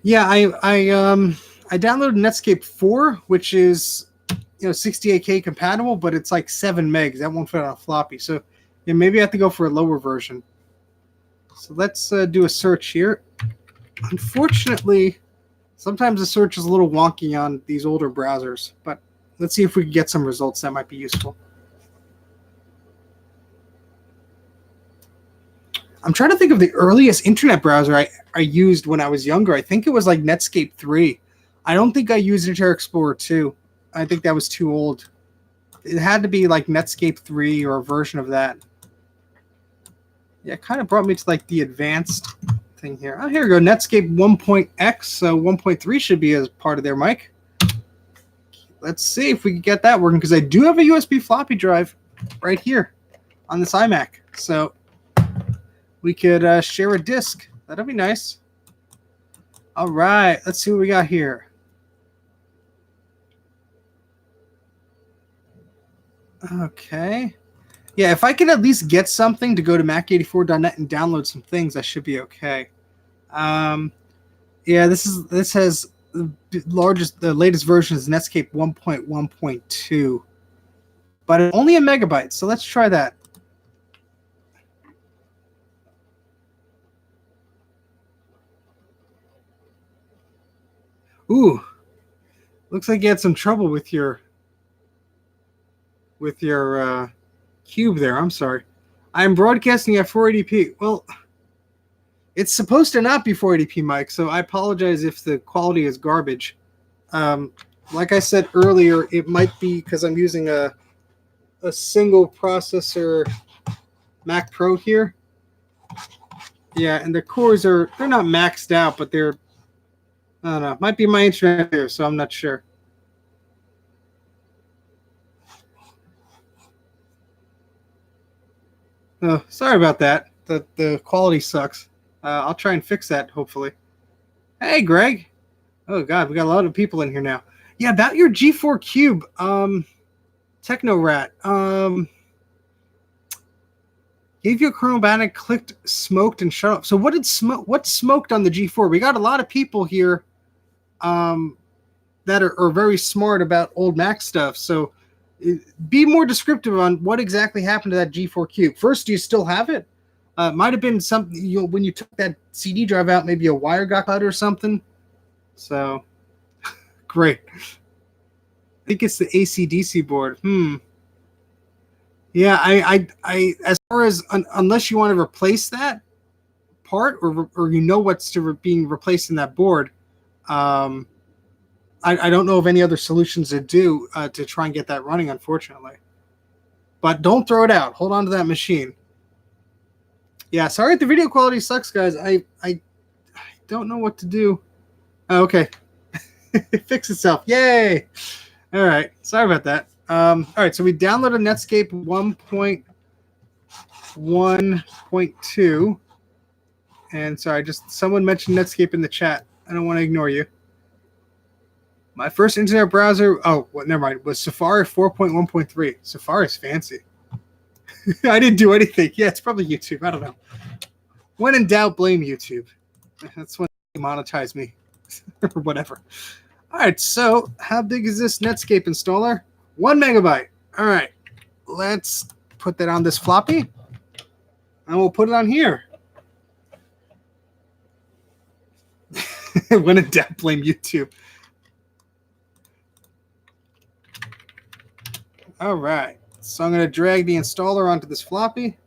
Yeah, I downloaded Netscape 4, which is 68K compatible, but it's like 7 megs. That won't fit on a floppy. So yeah, maybe I have to go for a lower version. So let's do a search here. Unfortunately, sometimes the search is a little wonky on these older browsers, but let's see if we can get some results that might be useful. I'm trying to think of the earliest internet browser I used when I was younger. I think it was like Netscape 3. I don't think I used Internet Explorer 2. I think that was too old. It had to be like Netscape 3 or a version of that. Yeah, it kind of brought me to like the advanced thing here. Oh, here we go. Netscape 1.x. So 1.3 should be as part of there, Mike. Let's see if we can get that working, because I do have a USB floppy drive right here on this iMac. So we could share a disk. That'll be nice. All right, let's see what we got here. Okay. Yeah, if I could at least get something to go to Mac84.net and download some things, I should be okay. Yeah, this has the latest version is Netscape 1.1.2, but only a megabyte. So let's try that. Ooh, looks like you had some trouble with your cube there. I'm sorry. I'm broadcasting at 480p. Well, it's supposed to not be 480p, Mike. So I apologize if the quality is garbage. Like I said earlier, it might be because I'm using a single processor Mac Pro here. Yeah, and the cores they're not maxed out, but they're, I don't know, might be my internet here, so I'm not sure. Oh, sorry about that. The quality sucks. I'll try and fix that, hopefully. Hey, Greg. Oh, God, we got a lot of people in here now. Yeah, about your G4 Cube, TechnoRat, gave you a chromatic, clicked, smoked, and shut up. So what smoked on the G4? We got a lot of people here that are very smart about old Mac stuff. So be more descriptive on what exactly happened to that G4 Cube. First, do you still have it? Might have been something, when you took that CD drive out, maybe a wire got cut or something. So, great. I think it's the AC/DC board. Yeah, I as far as unless you want to replace that part or you know what's being replaced in that board, I don't know of any other solutions to do to try and get that running, unfortunately. But don't throw it out. Hold on to that machine. Yeah, sorry if the video quality sucks, guys. I don't know what to do. Oh, okay. It fixed itself. Yay! All right. Sorry about that. All right, so we downloaded Netscape 1.1.2. And sorry, someone mentioned Netscape in the chat. I don't want to ignore you. My first internet browser, never mind, was Safari 4.1.3. Safari's fancy. I didn't do anything. Yeah, it's probably YouTube. I don't know. When in doubt, blame YouTube. That's when they monetize me or whatever. All right, so how big is this Netscape installer? 1 megabyte. All right, let's put that on this floppy, and we'll put it on here. When in doubt, blame YouTube. All right, so I'm going to drag the installer onto this floppy,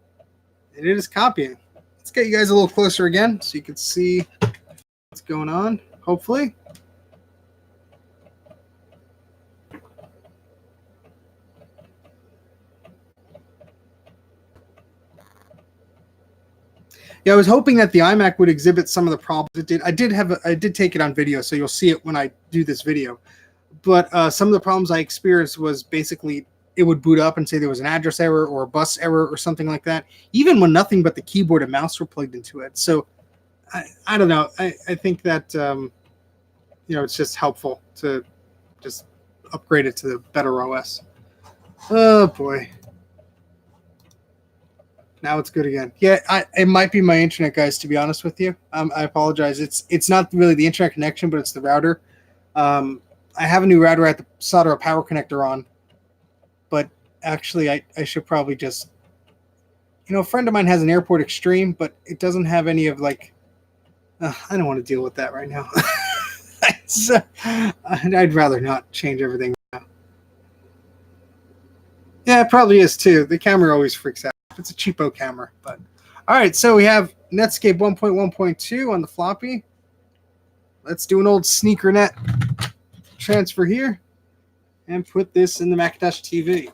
and it is copying. Let's get you guys a little closer again so you can see what's going on, hopefully. Yeah, I was hoping that the iMac would exhibit some of the problems it did. I did take it on video, so you'll see it when I do this video. But some of the problems I experienced was basically it would boot up and say there was an address error or a bus error or something like that, even when nothing but the keyboard and mouse were plugged into it. So I don't know. I think that it's just helpful to just upgrade it to the better OS. Oh boy. Now it's good again. Yeah, it might be my internet, guys, to be honest with you. I apologize. It's not really the internet connection, but it's the router. I have a new router. I have to solder a power connector on. But actually, I should probably just... a friend of mine has an Airport Extreme, but it doesn't have any of, like... I don't want to deal with that right now. I'd rather not change everything now. Yeah, it probably is, too. The camera always freaks out. It's a cheapo camera, but all right. So we have Netscape 1.1.2 on the floppy. Let's do an old SneakerNet transfer here and put this in the Macintosh TV.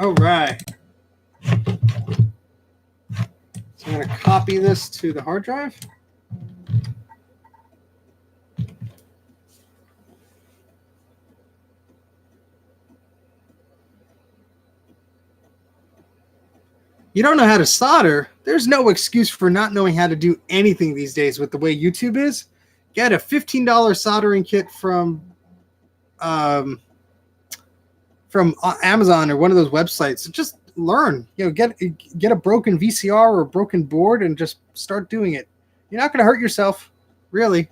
All right. So I'm going to copy this to the hard drive. You don't know how to solder, there's no excuse for not knowing how to do anything these days with the way YouTube is. get a $15 soldering kit from Amazon or one of those websites. Just learn. Get a broken VCR or a broken board and just start doing it. You're not going to hurt yourself, really.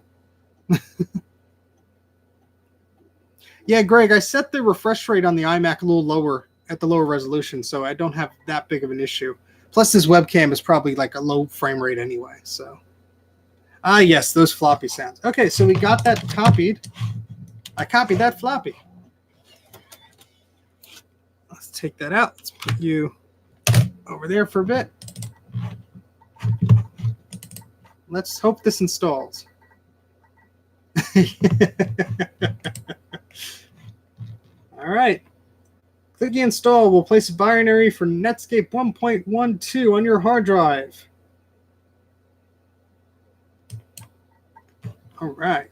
Yeah, Greg, I set the refresh rate on the iMac a little lower at the lower resolution, so I don't have that big of an issue. Plus, this webcam is probably like a low frame rate anyway. So, yes, those floppy sounds. Okay, so we got that copied. I copied that floppy. Let's take that out. Let's put you over there for a bit. Let's hope this installs. All right. Click the install. We'll place a binary for Netscape 1.12 on your hard drive. All right.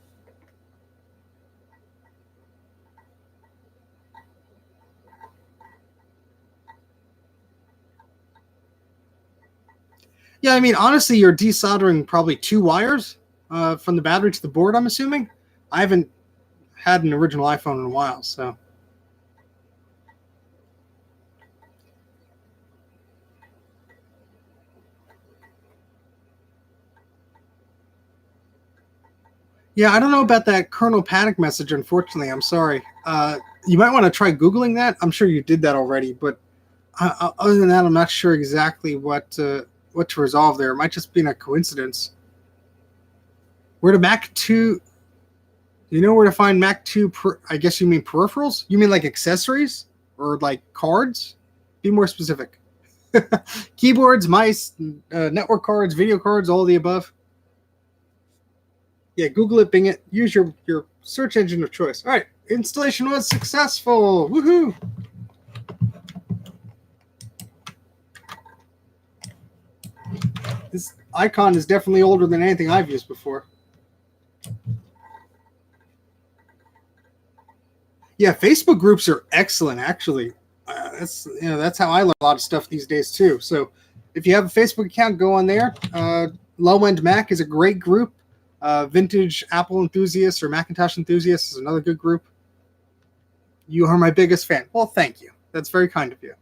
Yeah, I mean, honestly, you're desoldering probably 2 wires from the battery to the board, I'm assuming. I haven't had an original iPhone in a while, so. Yeah, I don't know about that kernel panic message, unfortunately. I'm sorry. You might want to try Googling that. I'm sure you did that already, but other than that, I'm not sure exactly what to resolve there. It might just be a coincidence. Where to Mac 2? Do you know where to find Mac 2? I guess you mean peripherals? You mean like accessories? Or like cards? Be more specific. Keyboards, mice, network cards, video cards, all of the above. Yeah, Google it, Bing it. Use your search engine of choice. All right, installation was successful. Woohoo! This icon is definitely older than anything I've used before. Yeah, Facebook groups are excellent, actually. That's how I learn a lot of stuff these days too. So, if you have a Facebook account, go on there. Low End Mac is a great group. Vintage Apple enthusiasts or Macintosh enthusiasts is another good group. You are my biggest fan. Well, thank you. That's very kind of you.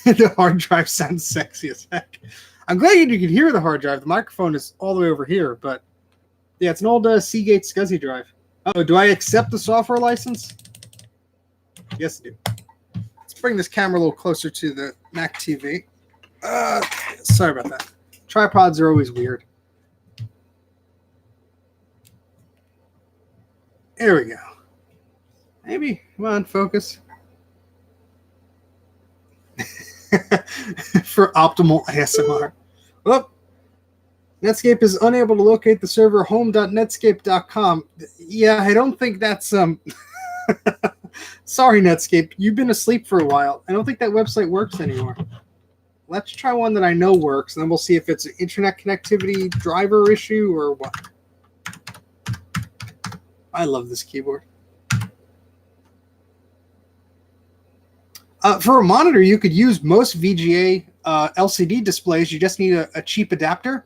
The hard drive sounds sexy as heck. I'm glad you could hear the hard drive. The microphone is all the way over here, but yeah, it's an old Seagate SCSI drive. Oh, do I accept the software license? Yes, I do. Let's bring this camera a little closer to the Mac TV. Sorry about that. Tripods are always weird. There we go. Maybe. Come on, focus. For optimal ASMR. Oh, Netscape is unable to locate the server home.netscape.com. Yeah, I don't think that's Sorry, Netscape. You've been asleep for a while. I don't think that website works anymore. Let's try one that I know works, and then we'll see if it's an internet connectivity driver issue or what. I love this keyboard. For a monitor, you could use most VGA LCD displays. You just need a cheap adapter.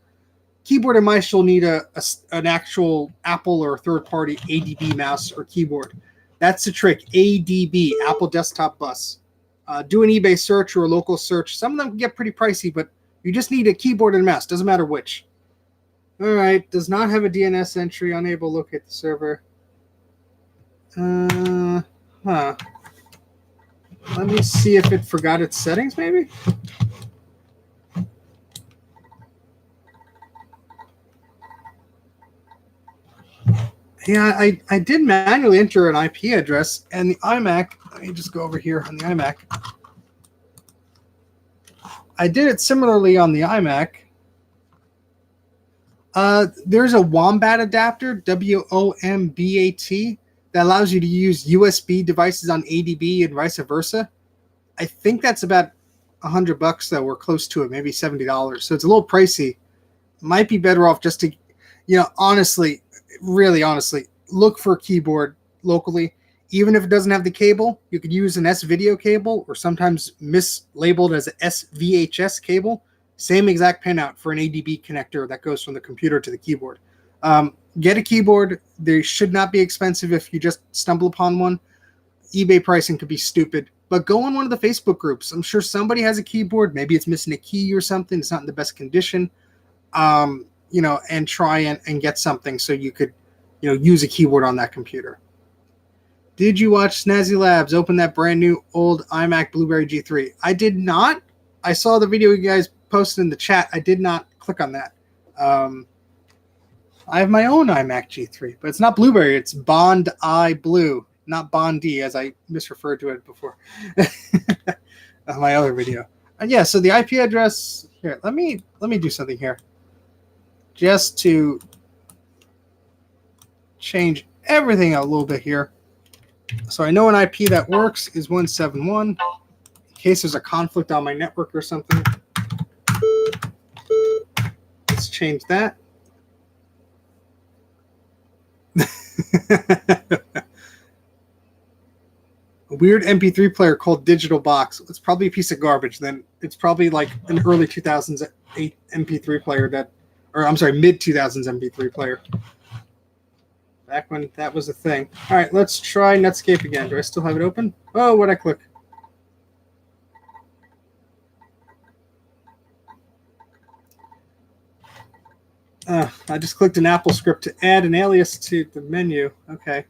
Keyboard and mice, you'll need an actual Apple or third-party ADB mouse or keyboard. That's the trick. ADB, Apple Desktop Bus. Do an eBay search or a local search. Some of them can get pretty pricey, but you just need a keyboard and mouse. Doesn't matter which. All right. Does not have a DNS entry. Unable to locate the server. Let me see if it forgot its settings, maybe. Yeah, I did manually enter an IP address, and the iMac, let me just go over here on the iMac. I did it similarly on the iMac. There's a Wombat adapter, WOMBAT, that allows you to use USB devices on ADB and vice versa. I think that's about $100 though, or close to it, maybe $70. So it's a little pricey. Might be better off just to, honestly, really honestly, look for a keyboard locally. Even if it doesn't have the cable, you could use an S-video cable, or sometimes mislabeled as an SVHS cable. Same exact pinout for an ADB connector that goes from the computer to the keyboard. Get a keyboard. They should not be expensive if you just stumble upon one. eBay pricing could be stupid, but go on one of the Facebook groups. I'm sure somebody has a keyboard. Maybe it's missing a key or something. It's not in the best condition. And try and get something so you could, use a keyboard on that computer. Did you watch Snazzy Labs open that brand new old iMac Blueberry G3? I did not. I saw the video you guys posted in the chat. I did not click on that. I have my own iMac G3, but it's not Blueberry. It's Bond I Blue, not Bondi, as I misreferred to it before. My other video. Yeah, so the IP address here. Let me do something here, just to change everything a little bit here. So I know an IP that works is 171. In case there's a conflict on my network or something. Let's change that. A weird MP3 player called Digital Box. It's probably a piece of garbage. Then it's probably like an early 2008 MP3 player mid 2000s MP3 player. Back when that was a thing. All right, let's try Netscape again. Do I still have it open? Oh, what'd I click? I just clicked an Apple script to add an alias to the menu. Okay.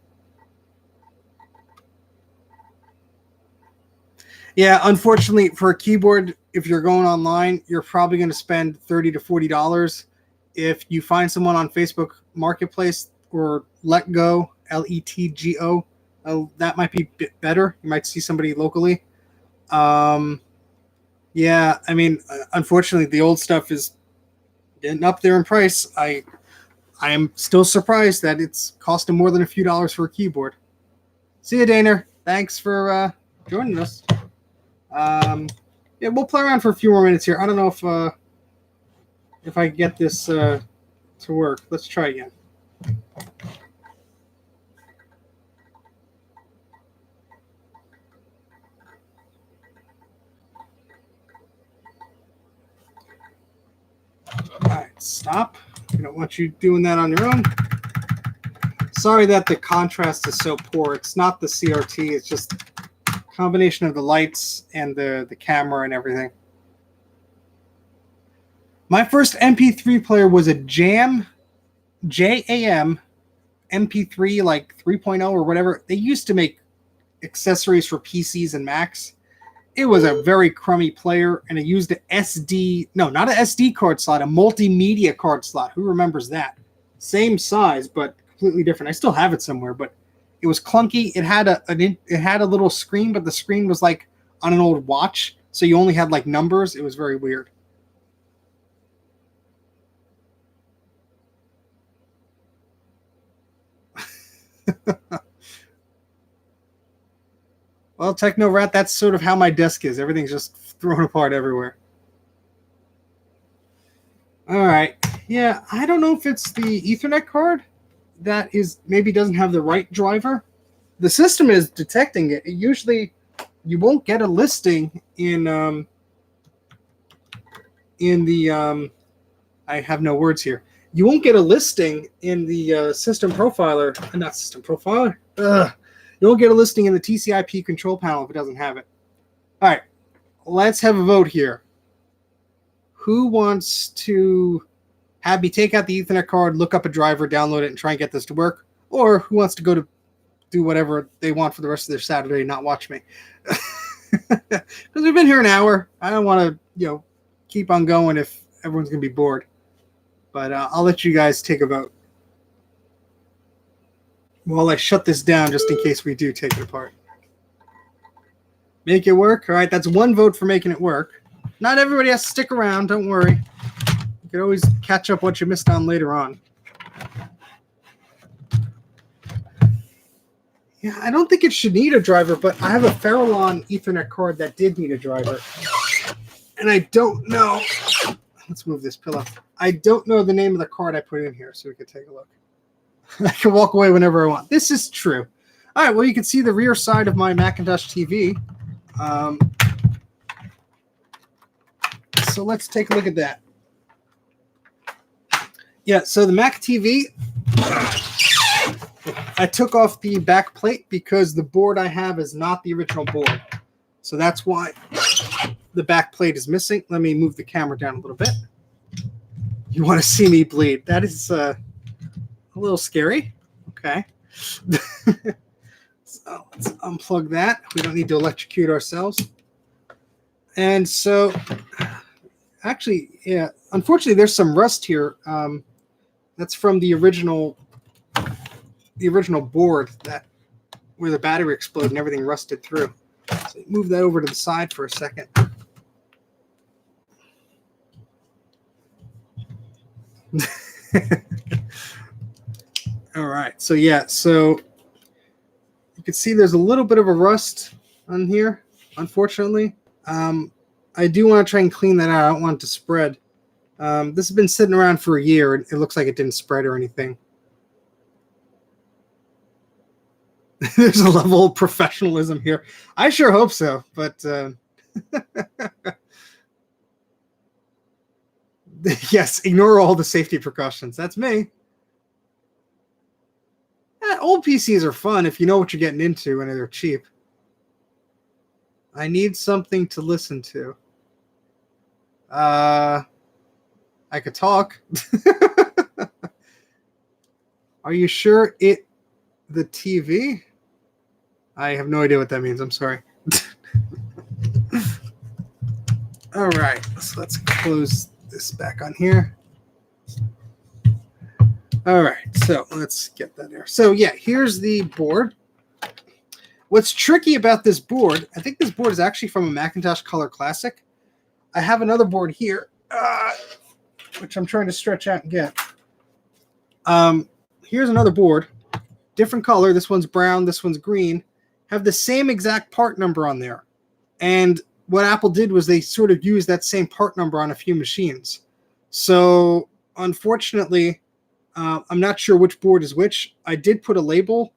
Yeah, unfortunately, for a keyboard, if you're going online, you're probably going to spend $30 to $40. If you find someone on Facebook Marketplace or Letgo, Letgo, that might be a bit better. You might see somebody locally. Yeah, I mean, unfortunately, the old stuff is getting up there in price. I am still surprised that it's costing more than a few dollars for a keyboard. See you, Dana. Thanks for joining us. Yeah, we'll play around for a few more minutes here. I don't know if I get this to work. Let's try again. All right, stop. We don't want you doing that on your own. Sorry that the contrast is so poor. It's not the CRT. It's just a combination of the lights and the camera and everything. My first MP3 player was a JAM MP3 like 3.0 or whatever. They used to make accessories for PCs and Macs. It was a very crummy player, and it used not a SD card slot, a multimedia card slot. Who remembers that? Same size, but completely different. I still have it somewhere, but it was clunky. It had a little screen, but the screen was like on an old watch, so you only had like numbers. It was very weird. Well, Techno Rat, that's sort of how my desk is. Everything's just thrown apart everywhere. All right. Yeah, I don't know if it's the Ethernet card that maybe doesn't have the right driver. The system is detecting it. Usually, you won't get a listing in the I have no words here. You won't get a listing in the system profiler, not system profiler. You won't get a listing in the TCP control panel if it doesn't have it. All right, let's have a vote here. Who wants to have me take out the Ethernet card, look up a driver, download it, and try and get this to work? Or who wants to go to do whatever they want for the rest of their Saturday and not watch me? Because we've been here an hour. I don't want to, keep on going if everyone's going to be bored. But I'll let you guys take a vote while I shut this down just in case we do take it apart. Make it work? All right, that's one vote for making it work. Not everybody has to stick around. Don't worry. You can always catch up what you missed on later on. Yeah, I don't think it should need a driver, but I have a Farallon Ethernet card that did need a driver. And I don't know. Let's move this pillow. I don't know the name of the card I put in here, so we can take a look. I can walk away whenever I want. This is true. All right, well, you can see the rear side of my Macintosh TV. So let's take a look at that. Yeah, so the Mac TV, I took off the back plate because the board I have is not the original board. So that's why the back plate is missing. Let me move the camera down a little bit. You want to see me bleed. That is a little scary. Okay. So let's unplug that. We don't need to electrocute ourselves. And so, actually, yeah, unfortunately, there's some rust here. That's from the original board where the battery exploded and everything rusted through. So move that over to the side for a second. All right. So yeah. So you can see there's a little bit of a rust on here. Unfortunately, I do want to try and clean that out. I don't want it to spread. This has been sitting around for a year, and it looks like it didn't spread or anything. There's a level of professionalism here. I sure hope so, but yes, ignore all the safety precautions. That's me. Old PCs are fun if you know what you're getting into and they're cheap. I need something to listen to. I could talk. Are you sure the TV? I have no idea what that means. I'm sorry. All right, so let's close this back on here. All right, so let's get that there. So yeah, here's the board. What's tricky about this board, I think this board is actually from a Macintosh Color Classic. I have another board here, which I'm trying to stretch out and get. Here's another board, different color. This one's brown, this one's green. Have the same exact part number on there. And what Apple did was they sort of used that same part number on a few machines. So unfortunately, I'm not sure which board is which. I did put a label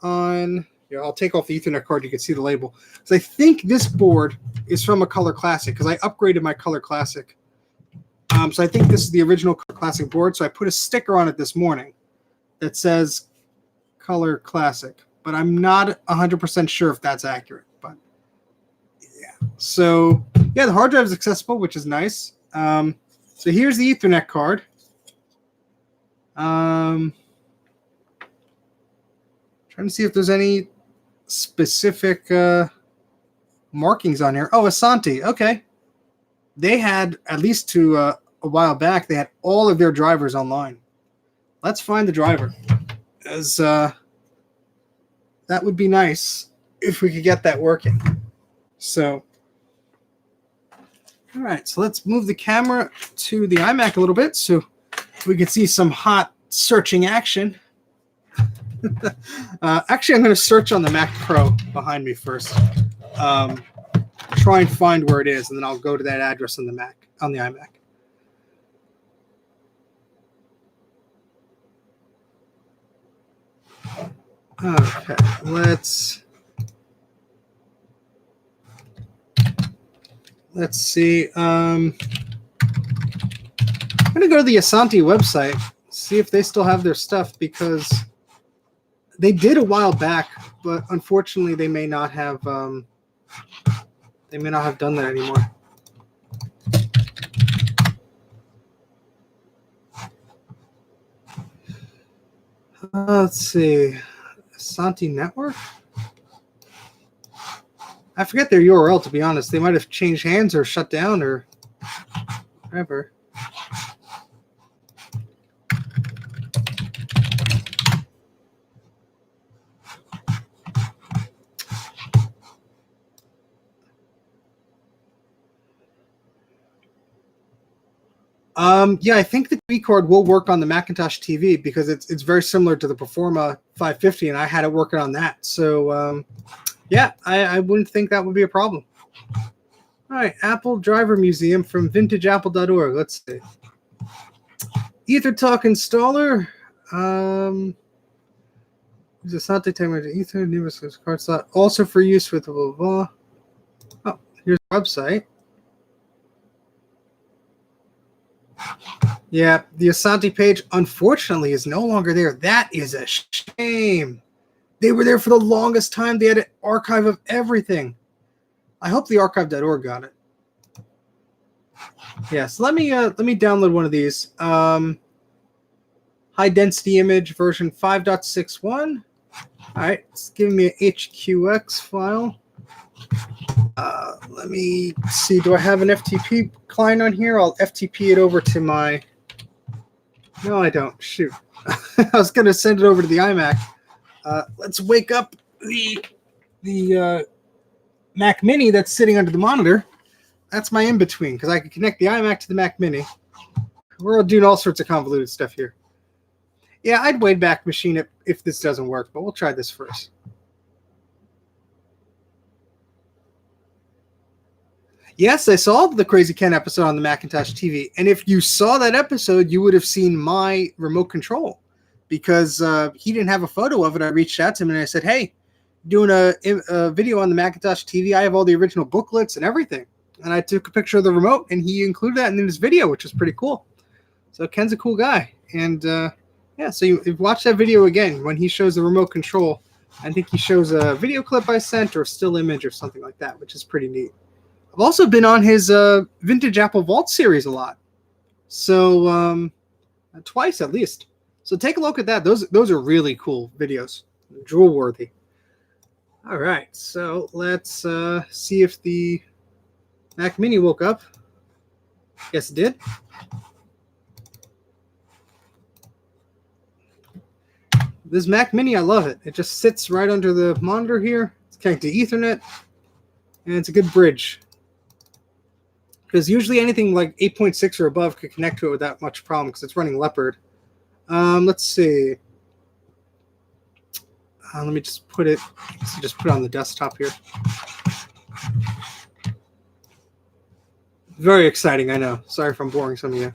on. Yeah, I'll take off the Ethernet card. You can see the label. So I think this board is from a Color Classic because I upgraded my Color Classic. So I think this is the original Color Classic board. So I put a sticker on it this morning that says Color Classic, but I'm not 100% sure if that's accurate. But yeah, so yeah, the hard drive is accessible, which is nice. So here's the Ethernet card. Trying to see if there's any specific markings on here. Oh, Asante. Okay. They had, at least to a while back, they had all of their drivers online. Let's find the driver. As that would be nice if we could get that working. So, all right. So let's move the camera to the iMac a little bit so we can see some hot searching action. Actually, I'm going to search on the Mac Pro behind me first. Try and find where it is, and then I'll go to that address on the iMac. Okay, let's see. I'm going to go to the Asante website, see if they still have their stuff, because they did a while back, but unfortunately they may not have done that anymore. Let's see. Asante Network? I forget their URL, to be honest. They might have changed hands or shut down or whatever. Yeah, I think the TV card will work on the Macintosh TV because it's very similar to the Performa 550, and I had it working on that. So, yeah, I wouldn't think that would be a problem. All right, Apple Driver Museum from vintageapple.org. Let's see. EtherTalk installer. It's not the time Ether new card slot. Also for use with blah, blah, blah. Oh, here's the website. Yeah, the Asante page, unfortunately, is no longer there. That is a shame. They were there for the longest time. They had an archive of everything. I hope the archive.org got it. Yeah, so let me download one of these. High density image version 5.61. All right, it's giving me an HQX file. Let me see. Do I have an FTP client on here? I'll FTP it over to my. No, I don't. Shoot. I was going to send it over to the iMac. Let's wake up the Mac Mini that's sitting under the monitor. That's my in-between, because I can connect the iMac to the Mac Mini. We're doing all sorts of convoluted stuff here. Yeah, I'd Wayback Machine it if this doesn't work, but we'll try this first. Yes, I saw the Crazy Ken episode on the Macintosh TV, and if you saw that episode, you would have seen my remote control, because he didn't have a photo of it. I reached out to him and I said, hey, doing a video on the Macintosh TV. I have all the original booklets and everything. And I took a picture of the remote, and he included that in his video, which was pretty cool. So Ken's a cool guy. And yeah, so you watch that video again when he shows the remote control. I think he shows a video clip I sent or a still image or something like that, which is pretty neat. I've also been on his Vintage Apple Vault series a lot. So twice at least. So take a look at that. Those are really cool videos. Drool worthy. All right, so let's see if the Mac Mini woke up. Yes, it did. This Mac Mini, I love it. It just sits right under the monitor here. It's connected to Ethernet, and it's a good bridge. Because usually anything like 8.6 or above could connect to it without much problem because it's running Leopard. Let's see. Let me just put it on the desktop here. Very exciting, I know. Sorry if I'm boring some of you.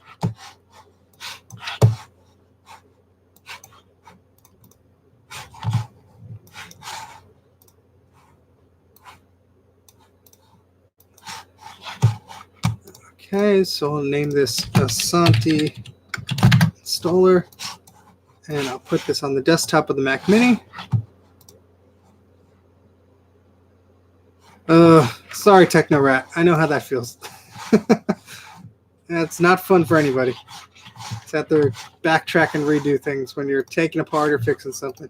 Okay, so I'll name this Asante installer, and I'll put this on the desktop of the Mac Mini. Sorry, Techno Rat. I know how that feels. It's not fun for anybody. It's have to backtrack and redo things when you're taking apart or fixing something.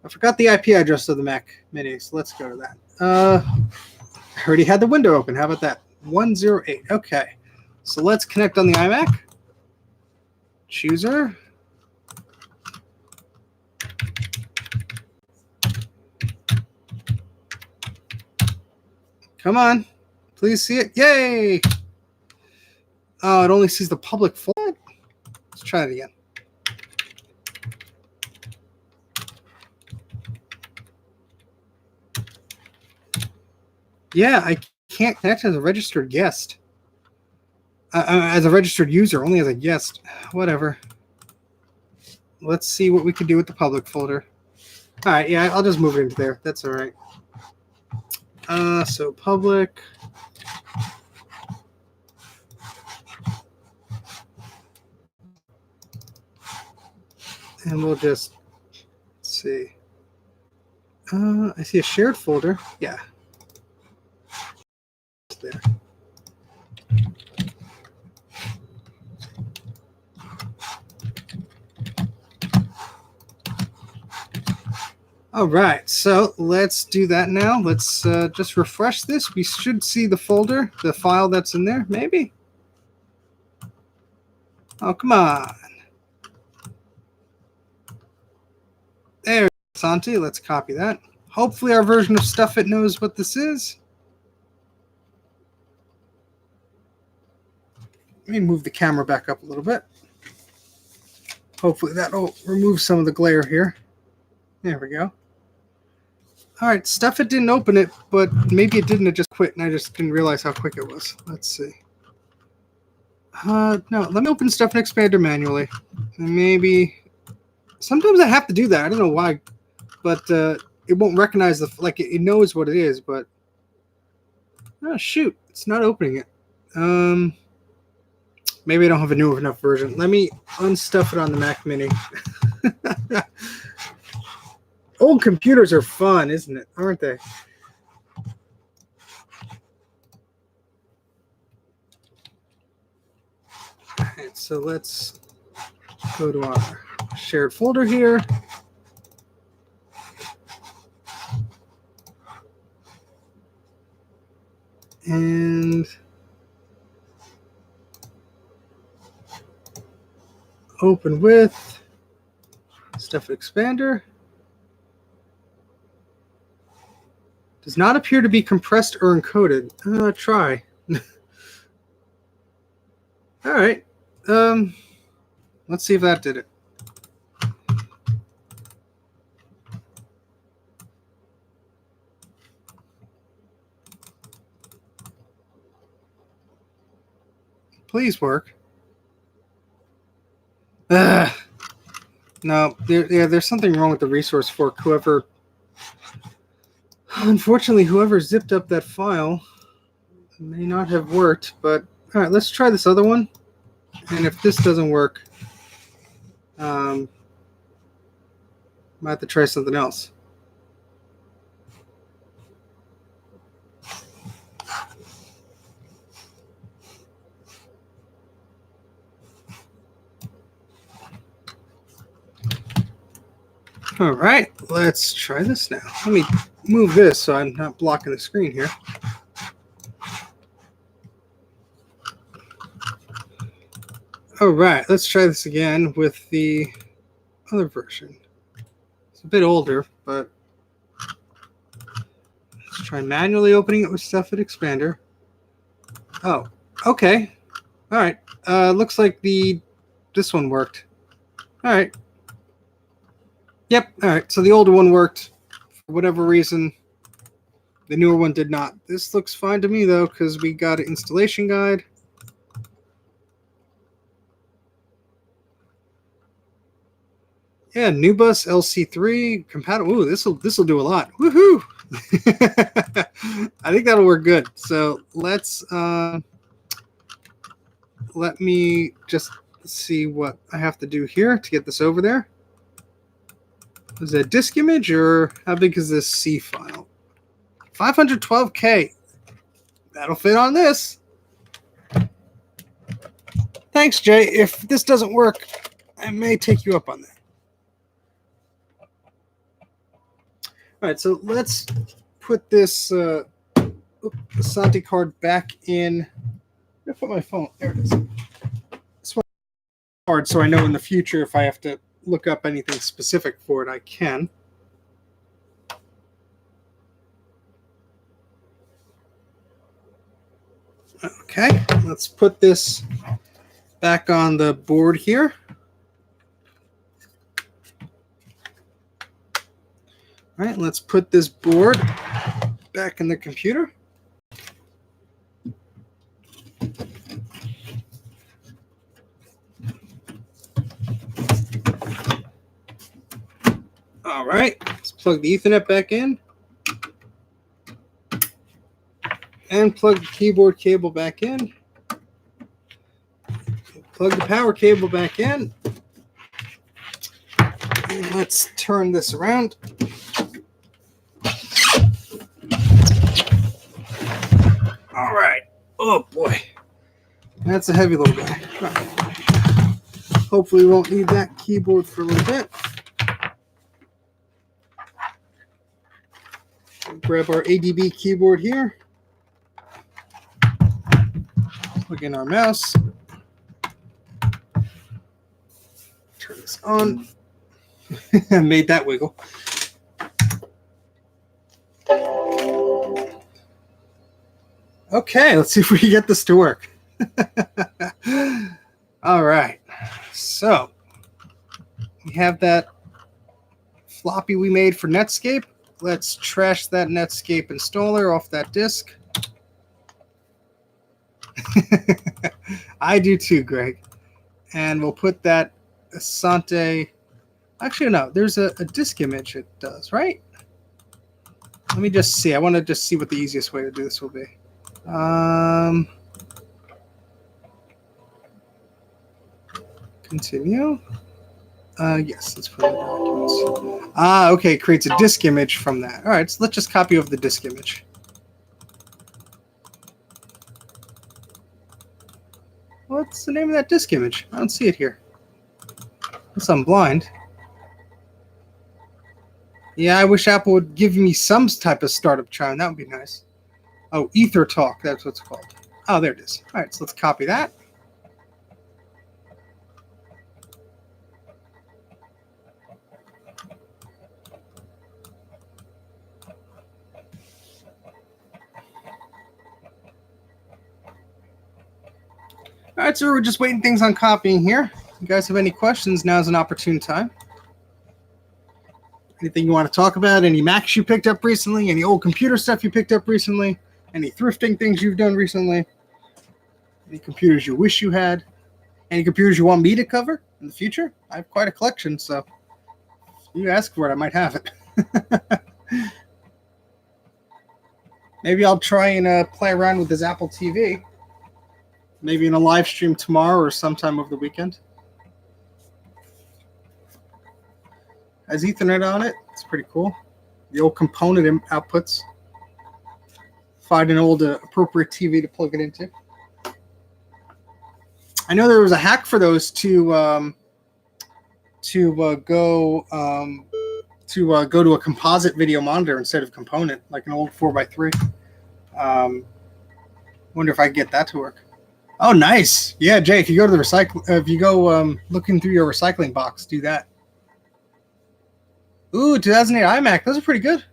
I forgot the IP address of the Mac Mini, so let's go to that. I already had the window open. How about that? 108. Okay. So let's connect on the iMac. Chooser. Come on. Please see it. Yay! Oh, it only sees the public folder. Let's try it again. Yeah, I can't connect as a registered guest. As a registered user, only as a guest. Whatever. Let's see what we can do with the public folder. All right, yeah, I'll just move it into there. That's all right. So public. And we'll just see. I see a shared folder. Yeah. There. All right, so let's do that now. Let's just refresh this. We should see the folder, the file that's in there, maybe. Oh, come on. There, Santi. Let's copy that. Hopefully our version of StuffIt knows what this is. Let me move the camera back up a little bit. Hopefully that'll remove some of the glare here. There we go. All right, StuffIt didn't open it, but maybe it didn't. It just quit, and I just didn't realize how quick it was. Let's see. No, let me open StuffIt Expander manually. Maybe sometimes I have to do that. I don't know why, but it won't recognize it knows what it is, but oh shoot, it's not opening it. Maybe I don't have a new enough version. Let me unstuff it on the Mac Mini. Old computers are fun, isn't it? Aren't they? All right, so let's go to our shared folder here. And open with Stuff Expander. Does not appear to be compressed or encoded. Try. All right. Let's see if that did it. Please work. No, there's something wrong with the resource fork. Unfortunately, whoever zipped up that file may not have worked. But all right, let's try this other one. And if this doesn't work, might have to try something else. All right, let's try this now. Let me move this so I'm not blocking the screen here. All right, let's try this again with the other version. It's a bit older, but let's try manually opening it with Stuff Expander. Oh, okay. All right. Looks like this one worked. All right. Yep. All right. So the older one worked. For whatever reason, the newer one did not. This looks fine to me, though, because we got an installation guide. Yeah, NuBus LC3 compatible. Ooh, this will do a lot. Woohoo! I think that'll work good. So let's let me just see what I have to do here to get this over there. Is it a disk image or how big is this C file? 512K. That'll fit on this. Thanks, Jay. If this doesn't work, I may take you up on that. All right, so let's put this Asante card back in. Where did I put my phone? There it is. This one card, so I know in the future if I have to look up anything specific for it, I can. Okay, let's put this back on the board here. All right, let's put this board back in the computer. All right, let's plug the Ethernet back in. And plug the keyboard cable back in. Plug the power cable back in. And let's turn this around. All right. Oh boy. That's a heavy little guy. Right. Hopefully we won't need that keyboard for a little bit. Grab our ADB keyboard here. Plug in our mouse. Turn this on. Made that wiggle. Okay, let's see if we can get this to work. All right. So we have that floppy we made for Netscape. Let's trash that Netscape installer off that disk. I do too, Greg. And we'll put that Asante. Actually, no, there's a disk image it does, right? Let me just see. I want to just see what the easiest way to do this will be. Continue. Yes, let's put in the documents. Okay, creates a disk image from that. All right, so let's just copy over the disk image. What's the name of that disk image? I don't see it here. Unless I'm blind. Yeah, I wish Apple would give me some type of startup chime. That would be nice. Oh, Ether Talk. That's what it's called. Oh, there it is. All right, so let's copy that. All right, so we're just waiting things on copying here. If you guys have any questions, now's an opportune time. Anything you want to talk about? Any Macs you picked up recently? Any old computer stuff you picked up recently? Any thrifting things you've done recently? Any computers you wish you had? Any computers you want me to cover in the future? I have quite a collection, so if you ask for it, I might have it. Maybe I'll try and play around with this Apple TV. Maybe in a live stream tomorrow or sometime over the weekend. Has Ethernet on it. It's pretty cool. The old component outputs. Find an old appropriate TV to plug it into. I know there was a hack for those to go to a composite video monitor instead of component, like an old 4x3. Wonder if I can get that to work. Oh, nice. Yeah, Jay, if you go to the if you go looking through your recycling box, do that. Ooh, 2008 iMac. Those are pretty good.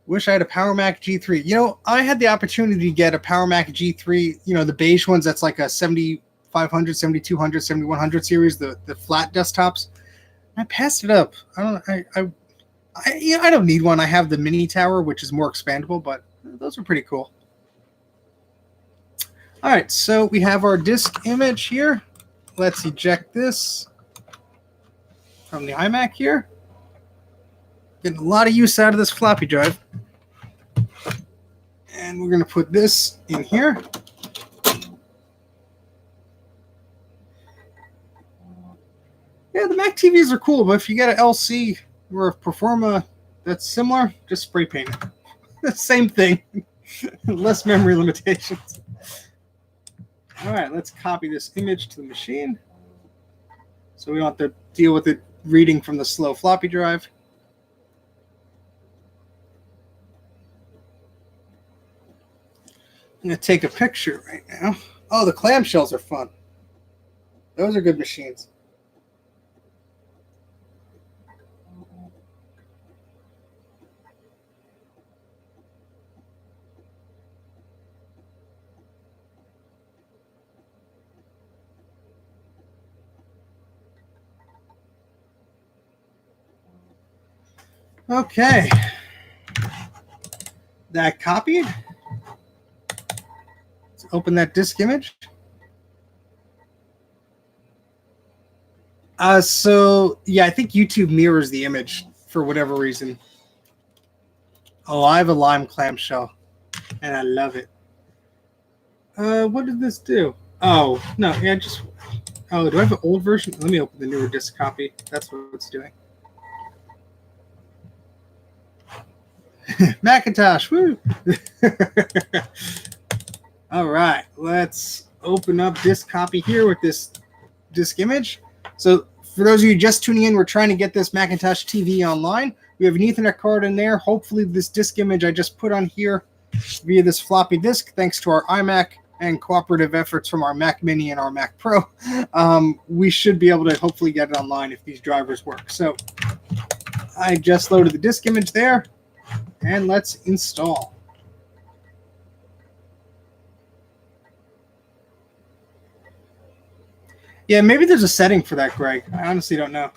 Wish I had a Power Mac G3. You know, I had the opportunity to get a Power Mac G3, you know, the beige ones that's like a 7500, 7200, 7100 series, the flat desktops. I passed it up. I don't need one. I have the mini tower, which is more expandable, but those are pretty cool. All right, so we have our disk image here. Let's eject this from the iMac here. Getting a lot of use out of this floppy drive. And we're going to put this in here. Yeah, the Mac TVs are cool, but if you get an LC or a Performa that's similar, just spray paint it. Same thing. Less memory limitations. All right, let's copy this image to the machine. So we don't have to deal with it reading from the slow floppy drive. I'm going to take a picture right now. Oh, the clamshells are fun. Those are good machines. Okay. That copied. Let's open that disk image. So yeah, I think YouTube mirrors the image for whatever reason. Oh, I have a lime clamshell, and I love it. What did this do? Oh, no, yeah, just... Oh, do I have an old version? Let me open the newer disk copy. That's what it's doing. Macintosh, woo! All right, let's open up disk copy here with this disk image. So for those of you just tuning in, we're trying to get this Macintosh TV online. We have an Ethernet card in there. Hopefully this disk image I just put on here via this floppy disk, thanks to our iMac and cooperative efforts from our Mac Mini and our Mac Pro, we should be able to hopefully get it online if these drivers work. So I just loaded the disk image there, and let's install. Yeah, maybe there's a setting for that, Greg. I honestly don't know.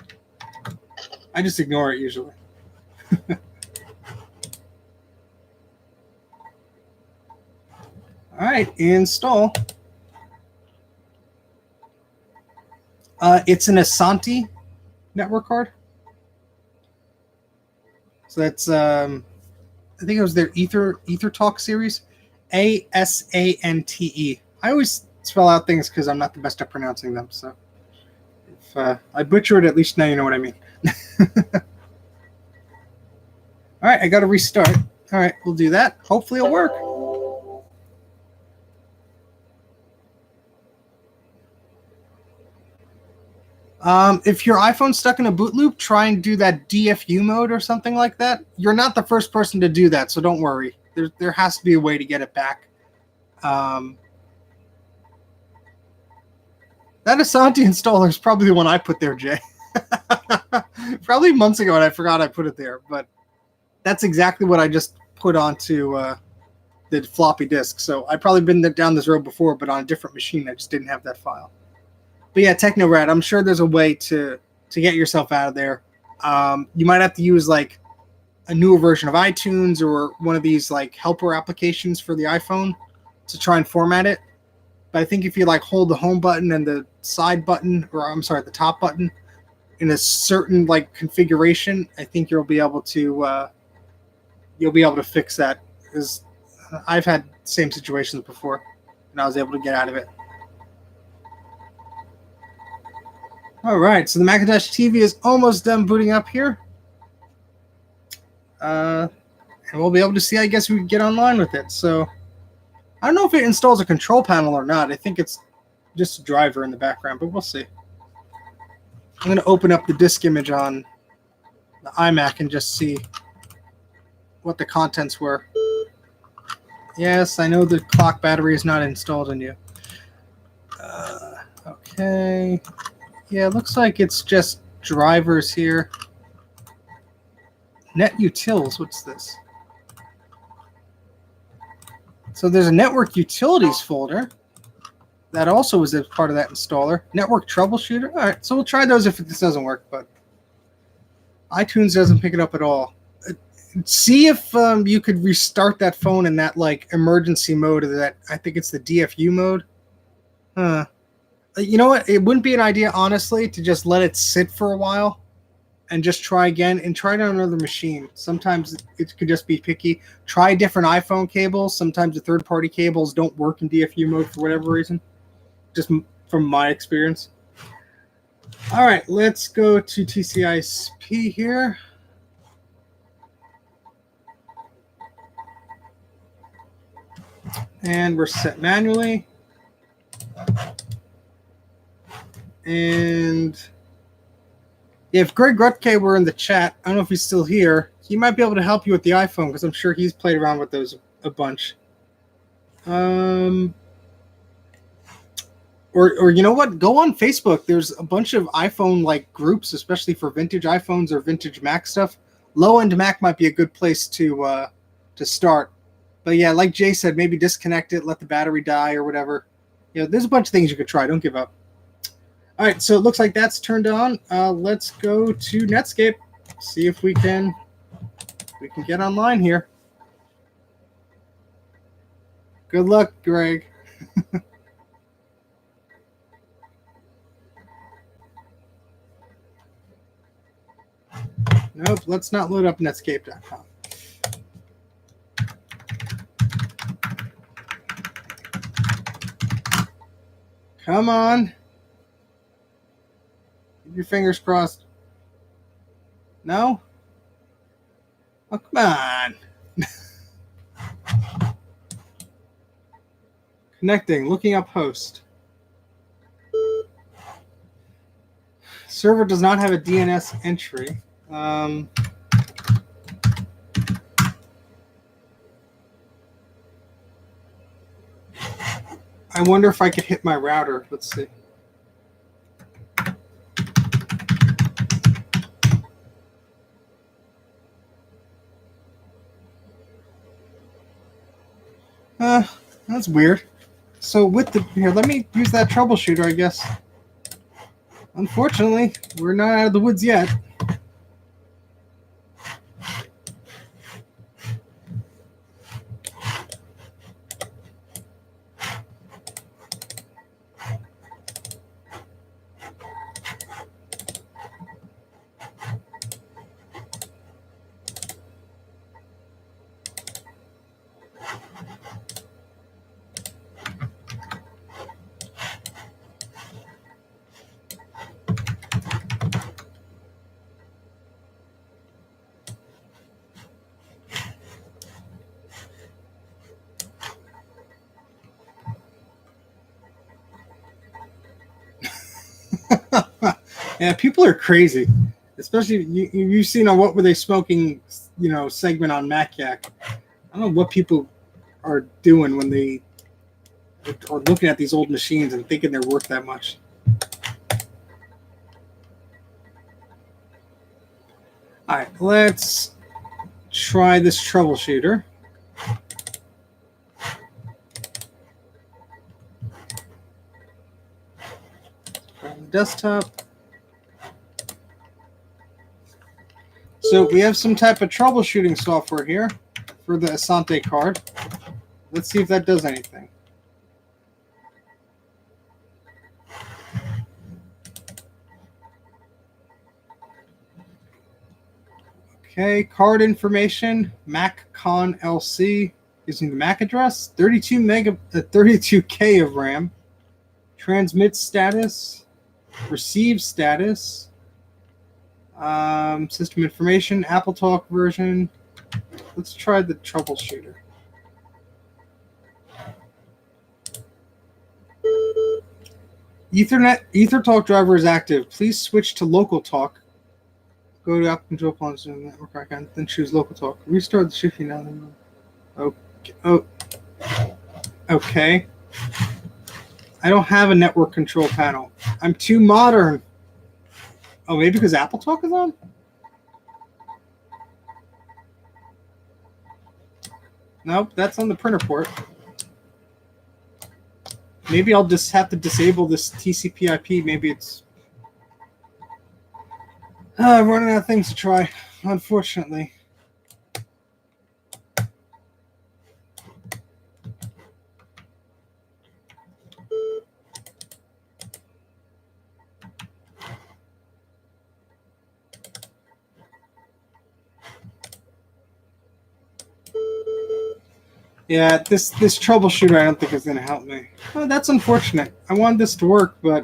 I just ignore it usually. All right, install. It's an Asante network card. So that's, I think it was their Ether Talk series. ASANTE. I always spell out things because I'm not the best at pronouncing them. So if I butcher it, at least now you know what I mean. All right, I got to restart. All right, we'll do that. Hopefully it'll work. If your iPhone's stuck in a boot loop, try and do that DFU mode or something like that. You're not the first person to do that, so don't worry. There has to be a way to get it back. That Asante installer is probably the one I put there, Jay. Probably months ago, and I forgot I put it there. But that's exactly what I just put onto the floppy disk. So I've probably been down this road before, but on a different machine. I just didn't have that file. But yeah, TechnoRad, I'm sure there's a way to get yourself out of there. You might have to use like a newer version of iTunes or one of these like helper applications for the iPhone to try and format it. But I think if you like hold the home button and the side button, or I'm sorry, the top button in a certain like configuration, I think you'll be able to fix that. Because I've had the same situations before, and I was able to get out of it. All right, so the Macintosh TV is almost done booting up here. And we'll be able to see, I guess, we can get online with it. So I don't know if it installs a control panel or not. I think it's just a driver in the background, but we'll see. I'm going to open up the disk image on the iMac and just see what the contents were. Yes, I know the clock battery is not installed in you. Okay. Yeah, it looks like it's just drivers here. Net utils, what's this? So there's a network utilities folder that also is a part of that installer. Network troubleshooter. All right, so we'll try those if this doesn't work, but iTunes doesn't pick it up at all. See if you could restart that phone in that like emergency mode, or that I think it's the DFU mode. You know what? It wouldn't be an idea, honestly, to just let it sit for a while and just try again and try it on another machine. Sometimes it could just be picky. Try different iPhone cables. Sometimes the third-party cables don't work in DFU mode for whatever reason, just from my experience. All right, let's go to TCP here. And we're set manually. And if Greg Rutke were in the chat, I don't know if he's still here, he might be able to help you with the iPhone, because I'm sure he's played around with those a bunch. Or you know what? Go on Facebook. There's a bunch of iPhone like groups, especially for vintage iPhones or vintage Mac stuff. Low-end Mac might be a good place to start. But yeah, like Jay said, maybe disconnect it, let the battery die or whatever. You know, there's a bunch of things you could try. Don't give up. All right, so it looks like that's turned on. Let's go to Netscape, see if we can get online here. Good luck, Greg. Nope, let's not load up Netscape.com. Come on. Keep your fingers crossed. No? Oh, come on. Connecting, looking up host. Server does not have a DNS entry. I wonder if I could hit my router. Let's see. That's weird. So here, let me use that troubleshooter, I guess. Unfortunately, we're not out of the woods yet. Yeah, people are crazy. Especially you've seen on What Were They Smoking, segment on Mac Yak. I don't know what people are doing when they are looking at these old machines and thinking they're worth that much. All right, let's try this troubleshooter. On the desktop. So we have some type of troubleshooting software here for the Asante card. Let's see if that does anything. Okay, card information, MacCon LC, using the MAC address, 32K of RAM, transmit status, receive status, system information, AppleTalk version. Let's try the troubleshooter. EtherTalk driver is active. Please switch to local talk. Go to Apple Control Plans and network icon, then choose local talk. Restart the shifting now. Okay. Oh. Okay. I don't have a network control panel. I'm too modern. Oh, maybe because Apple Talk is on? Nope, that's on the printer port. Maybe I'll just have to disable this TCP/IP. Maybe it's running out of things to try, unfortunately. Yeah, this troubleshooter I don't think is going to help me. Oh, that's unfortunate. I wanted this to work, but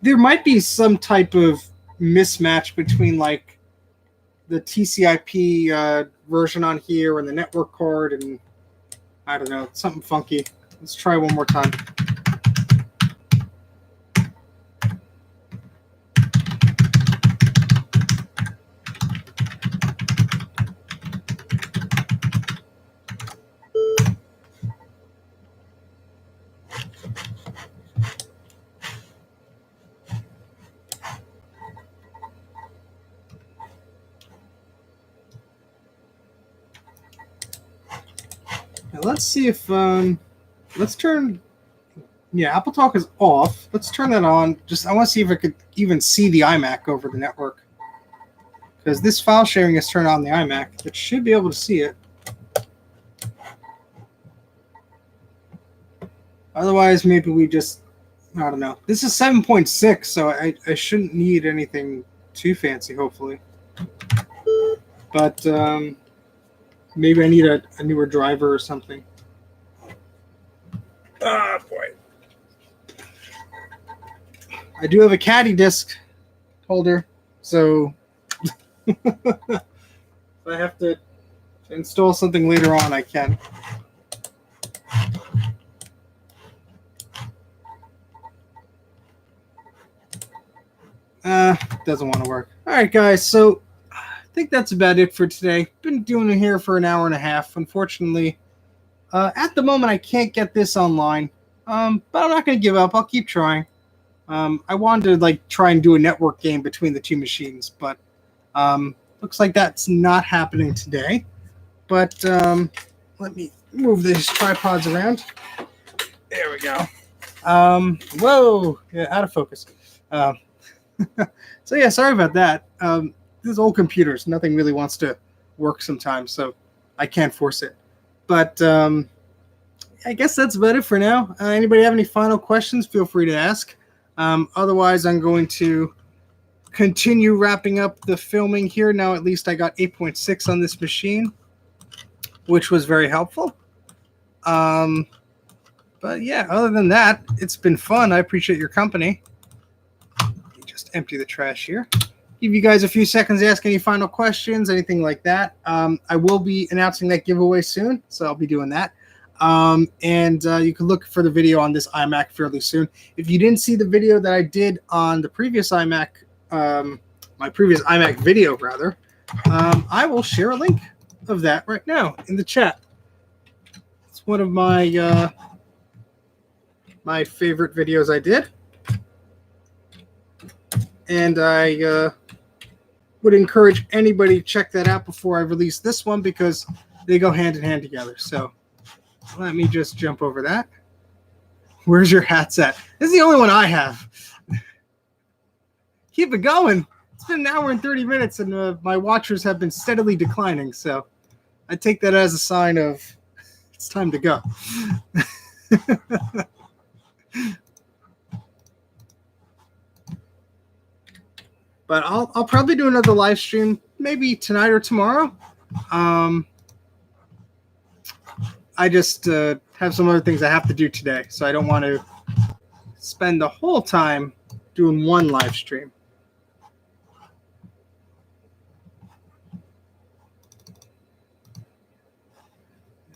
there might be some type of mismatch between like the TCP version on here and the network card, and I don't know, something funky. Let's try one more time. Now let's see if let's turn. Yeah, Apple Talk is off. Let's turn that on. I want to see if I could even see the iMac over the network, because this file sharing is turned on the iMac. It should be able to see it. Otherwise, maybe we just, I don't know. This is 7.6, so I shouldn't need anything too fancy, hopefully. But maybe I need a newer driver or something. Ah, boy. I do have a caddy disc holder, so if I have to install something later on, I can. Doesn't want to work. All right, guys, so I think that's about it for today. Been doing it here for an hour and a half. Unfortunately, at the moment, I can't get this online, but I'm not going to give up. I'll keep trying. I wanted to try and do a network game between the two machines, but looks like that's not happening today. But let me move these tripods around. There we go. Whoa, yeah, out of focus. So yeah, sorry about that. These old computers, nothing really wants to work sometimes, so I can't force it. But I guess that's about it for now. Anybody have any final questions? Feel free to ask. Otherwise, I'm going to continue wrapping up the filming here. Now, at least I got 8.6 on this machine, which was very helpful. But yeah, other than that, it's been fun. I appreciate your company. Just empty the trash here. Give you guys a few seconds to ask any final questions, anything like that. I will be announcing that giveaway soon, so I'll be doing that. And you can look for the video on this iMac fairly soon. If you didn't see the video that I did on the previous iMac, my previous iMac video rather, I will share a link of that right now in the chat. It's one of my my favorite videos I did, and I would encourage anybody to check that out before I release this one because they go hand in hand together. So let me just jump over that. Where's your hats at? This is the only one I have. Keep it going. It's been an hour and 30 minutes, and my watchers have been steadily declining. So I take that as a sign of it's time to go. But I'll probably do another live stream maybe tonight or tomorrow. I just have some other things I have to do today, so I don't want to spend the whole time doing one live stream.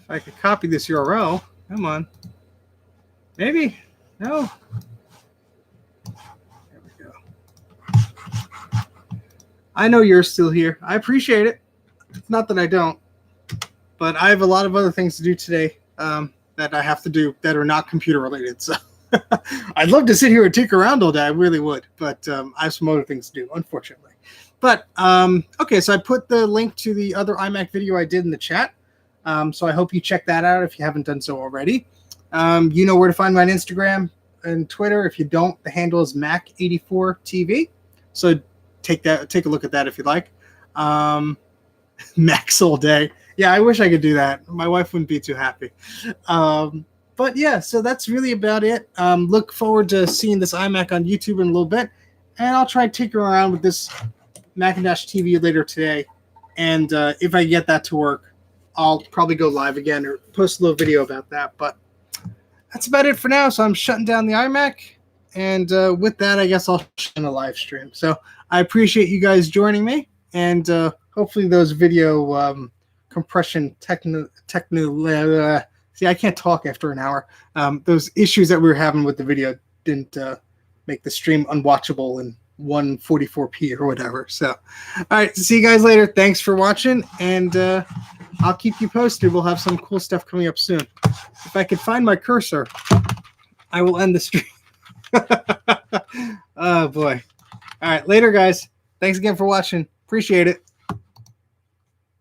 If I could copy this URL, come on. Maybe? No. There we go. I know you're still here. I appreciate it. It's not that I don't. But I have a lot of other things to do today that I have to do that are not computer related. So I'd love to sit here and tick around all day. I really would. But I have some other things to do, unfortunately. But, okay, so I put the link to the other iMac video I did in the chat. So I hope you check that out if you haven't done so already. You know where to find me on Instagram and Twitter. If you don't, the handle is Mac84TV. So take a look at that if you like. Macs all day. Yeah, I wish I could do that. My wife wouldn't be too happy. But yeah, so that's really about it. Look forward to seeing this iMac on YouTube in a little bit. And I'll try tinkering around with this Macintosh TV later today. And if I get that to work, I'll probably go live again or post a little video about that. But that's about it for now. So I'm shutting down the iMac. And with that, I guess I'll shut in a live stream. So I appreciate you guys joining me. And hopefully those video compression see, I can't talk after an hour. Those issues that we were having with the video didn't make the stream unwatchable in 144p or whatever. So, all right, see you guys later. Thanks for watching, and I'll keep you posted. We'll have some cool stuff coming up soon. If I could find my cursor, I will end the stream. Oh, boy. All right, later, guys. Thanks again for watching. Appreciate it.